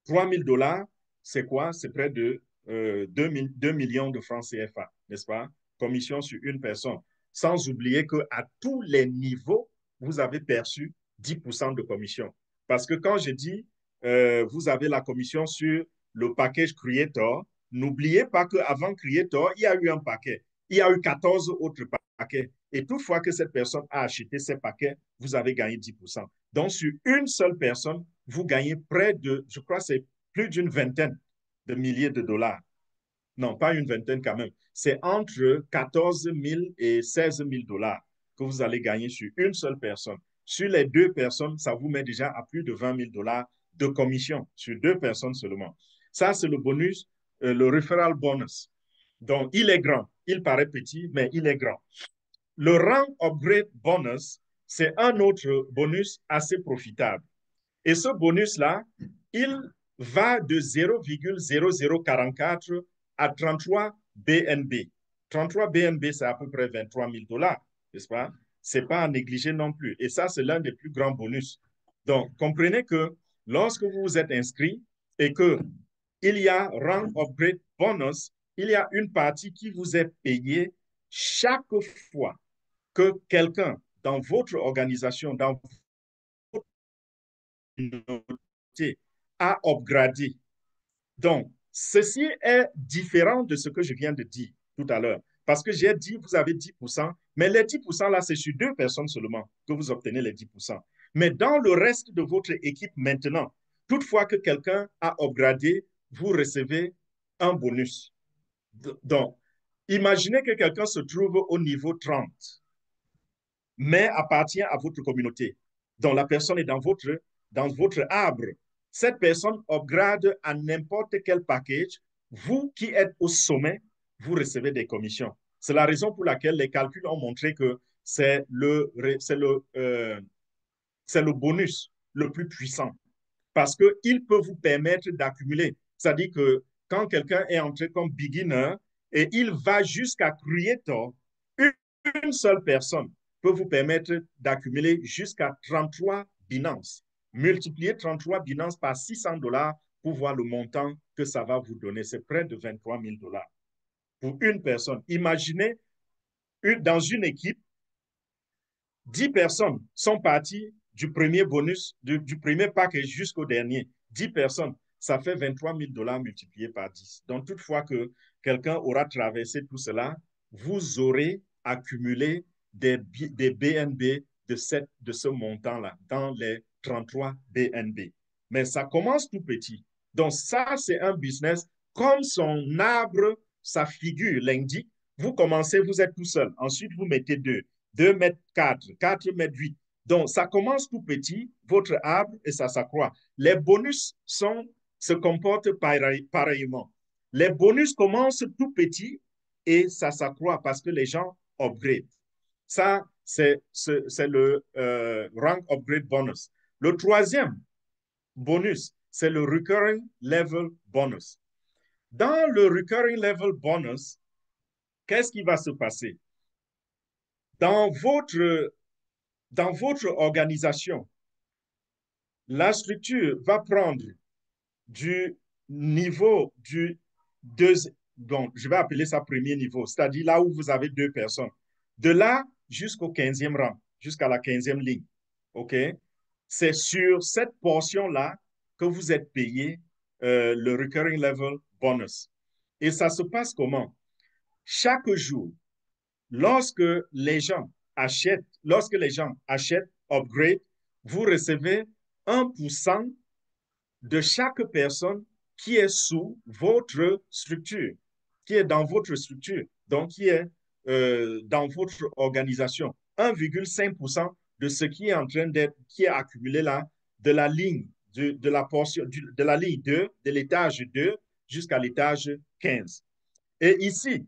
3 000 dollars, c'est quoi? C'est près de 2 millions de francs CFA, n'est-ce pas? Commission sur une personne. Sans oublier qu'à tous les niveaux, vous avez perçu 10% de commission. Parce que quand je dis vous avez la commission sur le package Creator, n'oubliez pas qu'avant Creator, il y a eu un paquet. Il y a eu 14 autres paquets. Et toutefois que cette personne a acheté ces paquets, vous avez gagné 10%. Donc, sur une seule personne, vous gagnez près de, je crois, c'est plus d'une vingtaine de milliers de dollars. Non, pas une vingtaine quand même. C'est entre 14 000 et 16 000 dollars que vous allez gagner sur une seule personne. Sur les deux personnes, ça vous met déjà à plus de 20 000 dollars de commission sur deux personnes seulement. Ça, c'est le bonus, le referral bonus. Donc, il est grand. Il paraît petit, mais il est grand. Le rang upgrade bonus, c'est un autre bonus assez profitable. Et ce bonus-là, il va de 0,0044 à 33 BNB. 33 BNB, c'est à peu près 23 000 dollars, n'est-ce pas? Ce n'est pas à négliger non plus. Et ça, c'est l'un des plus grands bonus. Donc, comprenez que lorsque vous vous êtes inscrit et qu'il y a rang upgrade bonus, il y a une partie qui vous est payée chaque fois que quelqu'un dans votre organisation, dans votre communauté, a upgradé. Donc, ceci est différent de ce que je viens de dire tout à l'heure. Parce que j'ai dit, vous avez 10%, mais les 10% là, c'est sur deux personnes seulement que vous obtenez les 10%. Mais dans le reste de votre équipe maintenant, toutefois que quelqu'un a upgradé, vous recevez un bonus. Donc, imaginez que quelqu'un se trouve au niveau 30, mais appartient à votre communauté. Donc, la personne est dans votre arbre. Cette personne upgrade à n'importe quel package. Vous qui êtes au sommet, vous recevez des commissions. C'est la raison pour laquelle les calculs ont montré que c'est le bonus le plus puissant. parce qu'il peut vous permettre d'accumuler. C'est-à-dire que quand quelqu'un est entré comme beginner et il va jusqu'à Creator, une seule personne peut vous permettre d'accumuler jusqu'à 33 Binance. Multipliez 33 Binance par 600 $ pour voir le montant que ça va vous donner. C'est près de 23 000 $ pour une personne. Imaginez, dans une équipe, 10 personnes sont parties du premier bonus, du premier package jusqu'au dernier. 10 personnes, ça fait 23 000 $ multiplié par 10. Donc, toutefois que quelqu'un aura traversé tout cela, vous aurez accumulé des BNB de ce montant-là dans les 33 BNB. Mais ça commence tout petit. Donc, ça, c'est un business comme son arbre, sa figure l'indique. Vous commencez, vous êtes tout seul. Ensuite, vous mettez 2. 2 mètres 4, 4 mètres 8. Donc, ça commence tout petit, votre arbre, et ça s'accroît. Les bonus se comportent pareillement. Les bonus commencent tout petit et ça s'accroît parce que les gens upgrade. Ça, c'est le rank upgrade bonus. Le troisième bonus, c'est le recurring level bonus. Dans le recurring level bonus, qu'est-ce qui va se passer? Dans votre organisation, la structure va prendre du niveau du deuxième, bon, je vais appeler ça premier niveau, c'est-à-dire là où vous avez 2 personnes. De là jusqu'au 15e rang, jusqu'à la 15e ligne. OK? C'est sur cette portion-là que vous êtes payé le recurring level bonus. Et ça se passe comment? Chaque jour, lorsque les gens achètent upgrade, vous recevez 1% de chaque personne qui est sous votre structure, qui est dans votre structure, donc qui est dans votre organisation. 1,5% de ce qui est en train d'être, qui est accumulé là, de la ligne, de la portion, de la ligne 2, de l'étage 2 jusqu'à l'étage 15. Et ici,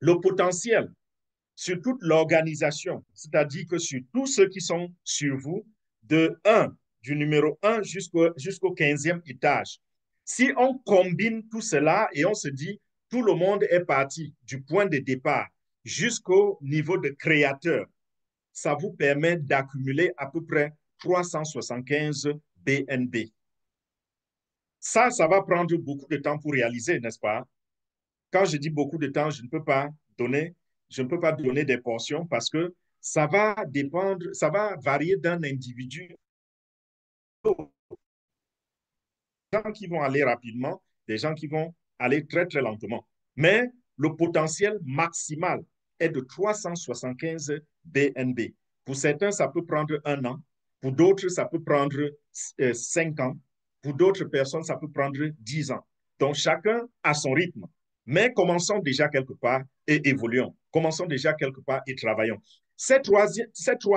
le potentiel sur toute l'organisation, c'est-à-dire que sur tous ceux qui sont sur vous, du numéro 1 jusqu'au 15e étage. Si on combine tout cela et on se dit, tout le monde est parti du point de départ jusqu'au niveau de créateur, ça vous permet d'accumuler à peu près 375 BNB. Ça va prendre beaucoup de temps pour réaliser, n'est-ce pas? Quand je dis beaucoup de temps, je ne peux pas donner des portions parce que ça va dépendre, ça va varier d'un individu. Des gens qui vont aller rapidement, des gens qui vont aller très, très lentement. Mais le potentiel maximal est de 375 BNB. Pour certains, ça peut prendre 1 an. Pour d'autres, ça peut prendre 5 ans. Pour d'autres personnes, ça peut prendre 10 ans. Donc, chacun a son rythme. Mais commençons déjà quelque part et évoluons. Commençons déjà quelque part et travaillons. Ces 3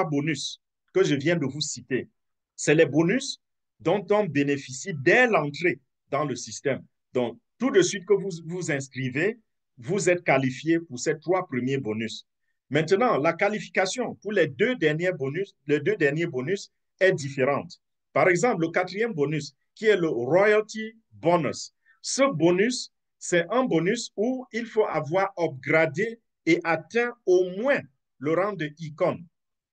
bonus que je viens de vous citer, c'est les bonus dont on bénéficie dès l'entrée dans le système. Donc, tout de suite que vous vous inscrivez, vous êtes qualifié pour ces 3 premiers bonus. Maintenant, la qualification pour les deux derniers bonus est différente. Par exemple, le 4e bonus, qui est le royalty bonus. Ce bonus, c'est un bonus où il faut avoir upgradé et atteint au moins le rang de icône.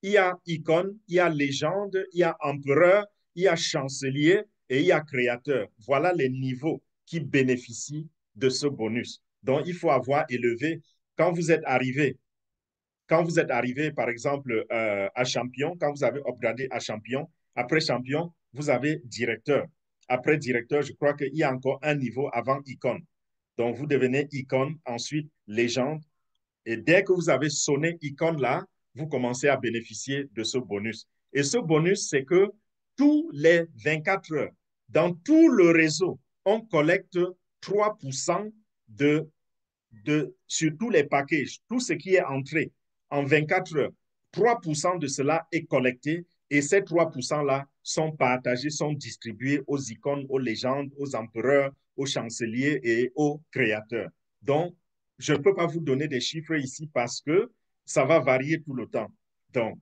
Il y a icône, il y a légende, il y a empereur, il y a chancelier et il y a créateur. Voilà les niveaux qui bénéficient de ce bonus. Donc, il faut avoir élevé. Quand vous êtes arrivé, par exemple, à champion, quand vous avez upgradé à champion, après champion, vous avez directeur. Après directeur, je crois qu'il y a encore un niveau avant icône. Donc, vous devenez icône, ensuite légende. Et dès que vous avez sonné icône là, vous commencez à bénéficier de ce bonus. Et ce bonus, c'est que tous les 24 heures, dans tout le réseau, on collecte 3% sur tous les packages, tout ce qui est entré en 24 heures. 3% de cela est collecté et ces 3%-là sont partagés, sont distribués aux icônes, aux légendes, aux empereurs, aux chanceliers et aux créateurs. Donc, je ne peux pas vous donner des chiffres ici parce que ça va varier tout le temps. Donc,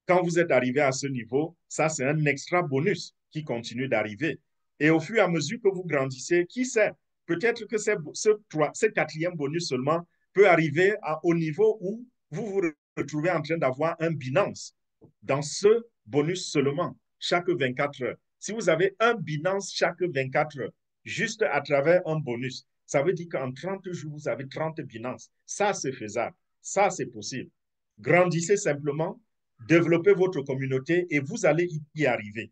quand vous êtes arrivé à ce niveau, ça, c'est un extra bonus qui continuent d'arriver. Et au fur et à mesure que vous grandissez, qui sait, peut-être que ce quatrième bonus seulement peut arriver au niveau où vous vous retrouvez en train d'avoir un Binance dans ce bonus seulement, chaque 24 heures. Si vous avez un Binance chaque 24 heures, juste à travers un bonus, ça veut dire qu'en 30 jours, vous avez 30 Binance. Ça, c'est faisable. Ça, c'est possible. Grandissez simplement, développez votre communauté et vous allez y arriver.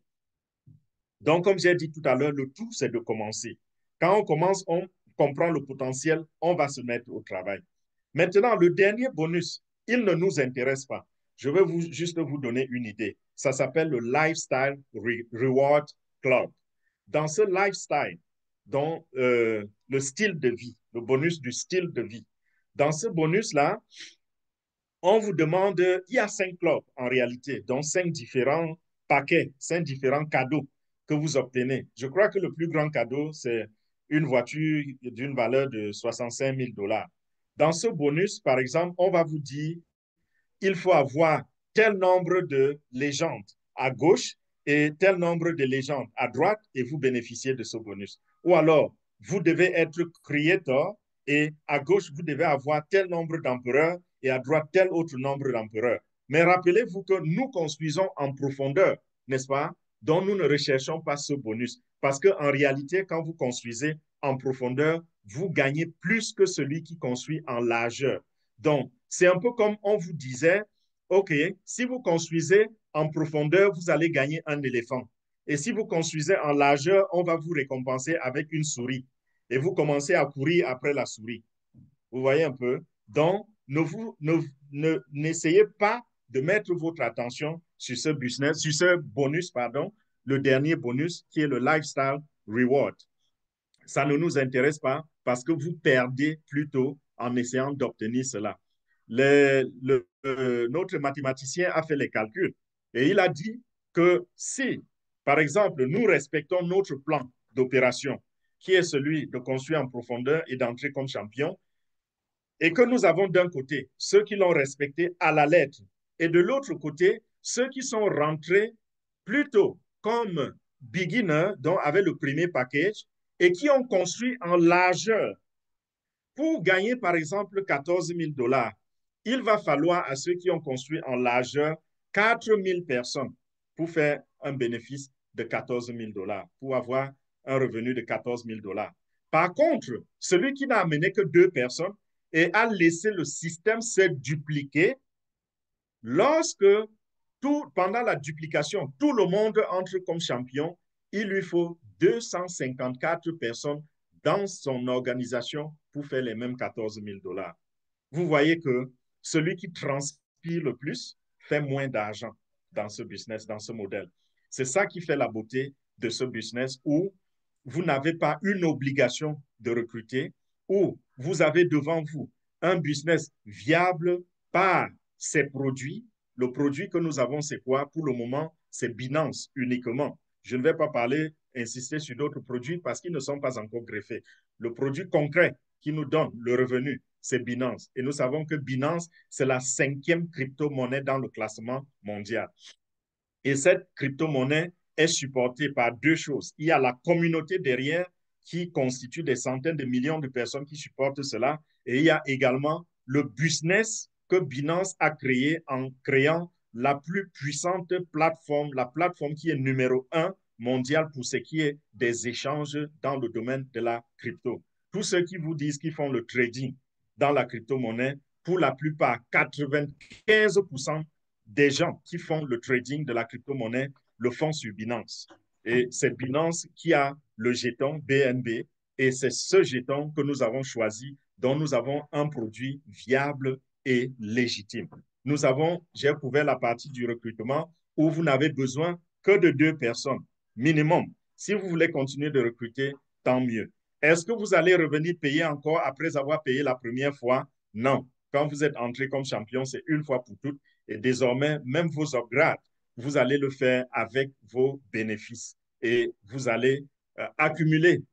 Donc, comme j'ai dit tout à l'heure, le tout, c'est de commencer. Quand on commence, on comprend le potentiel, on va se mettre au travail. Maintenant, le dernier bonus, il ne nous intéresse pas. Je vais juste vous donner une idée. Ça s'appelle le Lifestyle Reward Club. Dans ce lifestyle, dans le style de vie, le bonus du style de vie, dans ce bonus-là, on vous demande, il y a 5 clubs en réalité, dont 5 différents paquets, 5 différents cadeaux que vous obtenez. Je crois que le plus grand cadeau, c'est une voiture d'une valeur de 65 000 dollars. Dans ce bonus, par exemple, on va vous dire, il faut avoir tel nombre de légendes à gauche et tel nombre de légendes à droite et vous bénéficiez de ce bonus. Ou alors, vous devez être creator et à gauche, vous devez avoir tel nombre d'empereurs et à droite, tel autre nombre d'empereurs. Mais rappelez-vous que nous construisons en profondeur, n'est-ce pas? Donc, nous ne recherchons pas ce bonus. Parce qu'en réalité, quand vous construisez en profondeur, vous gagnez plus que celui qui construit en largeur. Donc, c'est un peu comme on vous disait, OK, si vous construisez en profondeur, vous allez gagner un éléphant. Et si vous construisez en largeur, on va vous récompenser avec une souris. Et vous commencez à courir après la souris. Vous voyez un peu? Donc, n'essayez pas de mettre votre attention sur ce business, sur ce bonus, pardon, le dernier bonus qui est le lifestyle reward. Ça ne nous intéresse pas parce que vous perdez plutôt en essayant d'obtenir cela. Notre mathématicien a fait les calculs et il a dit que si, par exemple, nous respectons notre plan d'opération, qui est celui de construire en profondeur et d'entrer comme champion, et que nous avons d'un côté ceux qui l'ont respecté à la lettre, et de l'autre côté ceux qui sont rentrés plutôt comme beginners, donc avec le premier package, et qui ont construit en largeur. Pour gagner, par exemple, 14 000 dollars, il va falloir à ceux qui ont construit en largeur 4 000 personnes pour faire un bénéfice de 14 000 dollars, pour avoir un revenu de 14 000 dollars. Par contre, celui qui n'a amené que 2 personnes et a laissé le système se dupliquer, lorsque pendant la duplication, tout le monde entre comme champion, il lui faut 254 personnes dans son organisation pour faire les mêmes 14 000 dollars. Vous voyez que celui qui transpire le plus fait moins d'argent dans ce business, dans ce modèle. C'est ça qui fait la beauté de ce business où vous n'avez pas une obligation de recruter, où vous avez devant vous un business viable par ses produits. Le produit que nous avons, c'est quoi? Pour le moment, c'est Binance uniquement. Je ne vais pas insister sur d'autres produits parce qu'ils ne sont pas encore greffés. Le produit concret qui nous donne le revenu, c'est Binance. Et nous savons que Binance, c'est la 5e crypto-monnaie dans le classement mondial. Et cette crypto-monnaie est supportée par 2 choses. Il y a la communauté derrière qui constitue des centaines de millions de personnes qui supportent cela. Et il y a également le business que Binance a créé en créant la plus puissante plateforme, la plateforme qui est numéro 1 mondiale pour ce qui est des échanges dans le domaine de la crypto. Tous ceux qui vous disent qu'ils font le trading dans la crypto-monnaie, pour la plupart, 95% des gens qui font le trading de la crypto-monnaie le font sur Binance. Et c'est Binance qui a le jeton BNB et c'est ce jeton que nous avons choisi, dont nous avons un produit viable et légitime. J'ai couvert la partie du recrutement où vous n'avez besoin que de 2 personnes minimum. Si vous voulez continuer de recruter, tant mieux. Est-ce que vous allez revenir payer encore après avoir payé la première fois? Non. Quand vous êtes entré comme champion, c'est une fois pour toutes. Et désormais, même vos upgrades, vous allez le faire avec vos bénéfices. Et vous allez accumuler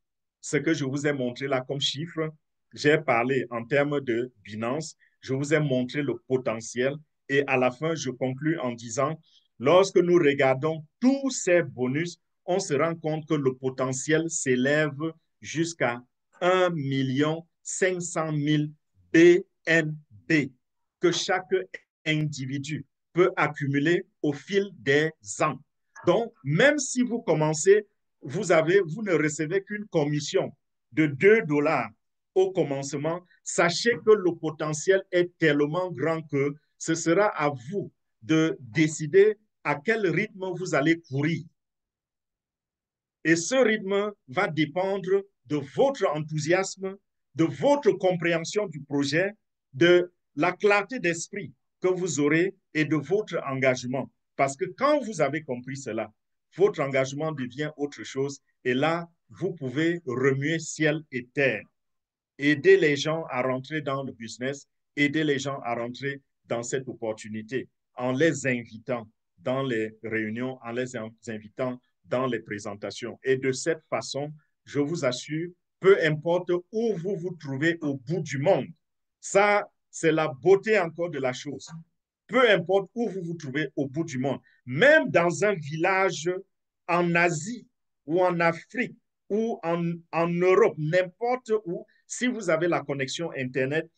ce que je vous ai montré là comme chiffre. J'ai parlé en termes de Binance. Je vous ai montré le potentiel. Et à la fin, je conclus en disant, lorsque nous regardons tous ces bonus, on se rend compte que le potentiel s'élève jusqu'à 1 500 000 BNB que chaque individu peut accumuler au fil des ans. Donc, même si vous commencez, vous ne recevez qu'une commission de 2 dollars au commencement, sachez que le potentiel est tellement grand que ce sera à vous de décider à quel rythme vous allez courir. Et ce rythme va dépendre de votre enthousiasme, de votre compréhension du projet, de la clarté d'esprit que vous aurez et de votre engagement. Parce que quand vous avez compris cela, votre engagement devient autre chose et là, vous pouvez remuer ciel et terre, aider les gens à rentrer dans le business, aider les gens à rentrer dans cette opportunité en les invitant dans les réunions, en les invitant dans les présentations. Et de cette façon, je vous assure, peu importe où vous vous trouvez au bout du monde, ça, c'est la beauté encore de la chose. Peu importe où vous vous trouvez au bout du monde, même dans un village en Asie ou en Afrique ou en Europe, n'importe où, si vous avez la connexion Internet,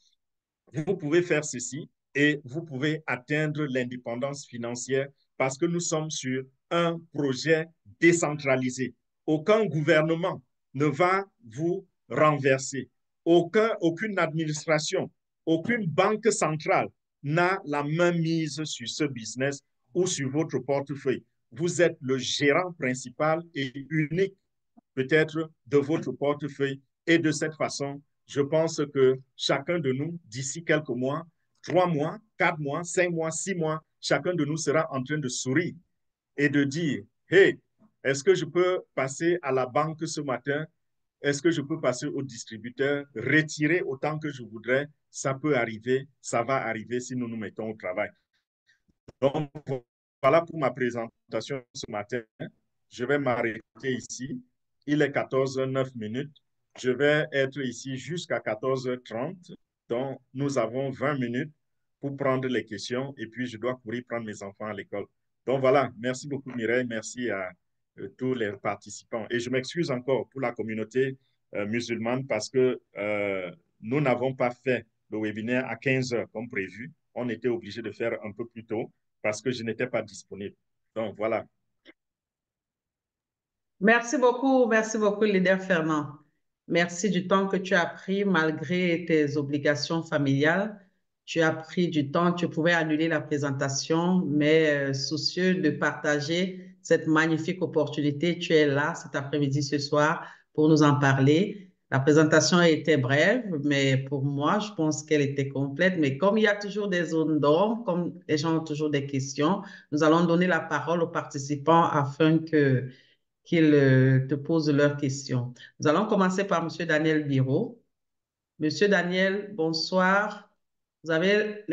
vous pouvez faire ceci et vous pouvez atteindre l'indépendance financière parce que nous sommes sur un projet décentralisé. Aucun gouvernement ne va vous renverser. Aucune administration, aucune banque centrale n'a la main mise sur ce business ou sur votre portefeuille. Vous êtes le gérant principal et unique peut-être de votre portefeuille. Et de cette façon, je pense que chacun de nous, d'ici quelques mois, 3 mois, 4 mois, 5 mois, 6 mois, chacun de nous sera en train de sourire et de dire, hey, est-ce que je peux passer à la banque ce matin? Est-ce que je peux passer au distributeur, retirer autant que je voudrais? Ça peut arriver, ça va arriver si nous nous mettons au travail. Donc, voilà pour ma présentation ce matin. Je vais m'arrêter ici. Il est 14h09. Je vais être ici jusqu'à 14h30. Donc, nous avons 20 minutes pour prendre les questions et puis je dois courir prendre mes enfants à l'école. Donc, voilà. Merci beaucoup, Mireille. Merci à tous les participants. Et je m'excuse encore pour la communauté musulmane parce que nous n'avons pas fait le webinaire à 15h comme prévu. On était obligé de faire un peu plus tôt parce que je n'étais pas disponible. Donc, voilà. Merci beaucoup, leader Fernand. Merci du temps que tu as pris malgré tes obligations familiales. Tu as pris du temps, tu pouvais annuler la présentation, mais soucieux de partager cette magnifique opportunité, tu es là cet après-midi, ce soir, pour nous en parler. La présentation était brève, mais pour moi, je pense qu'elle était complète. Mais comme il y a toujours des zones d'ombre, comme les gens ont toujours des questions, nous allons donner la parole aux participants afin qu'ils te posent leurs questions. Nous allons commencer par M. Daniel Biro. Monsieur Daniel, bonsoir. Vous avez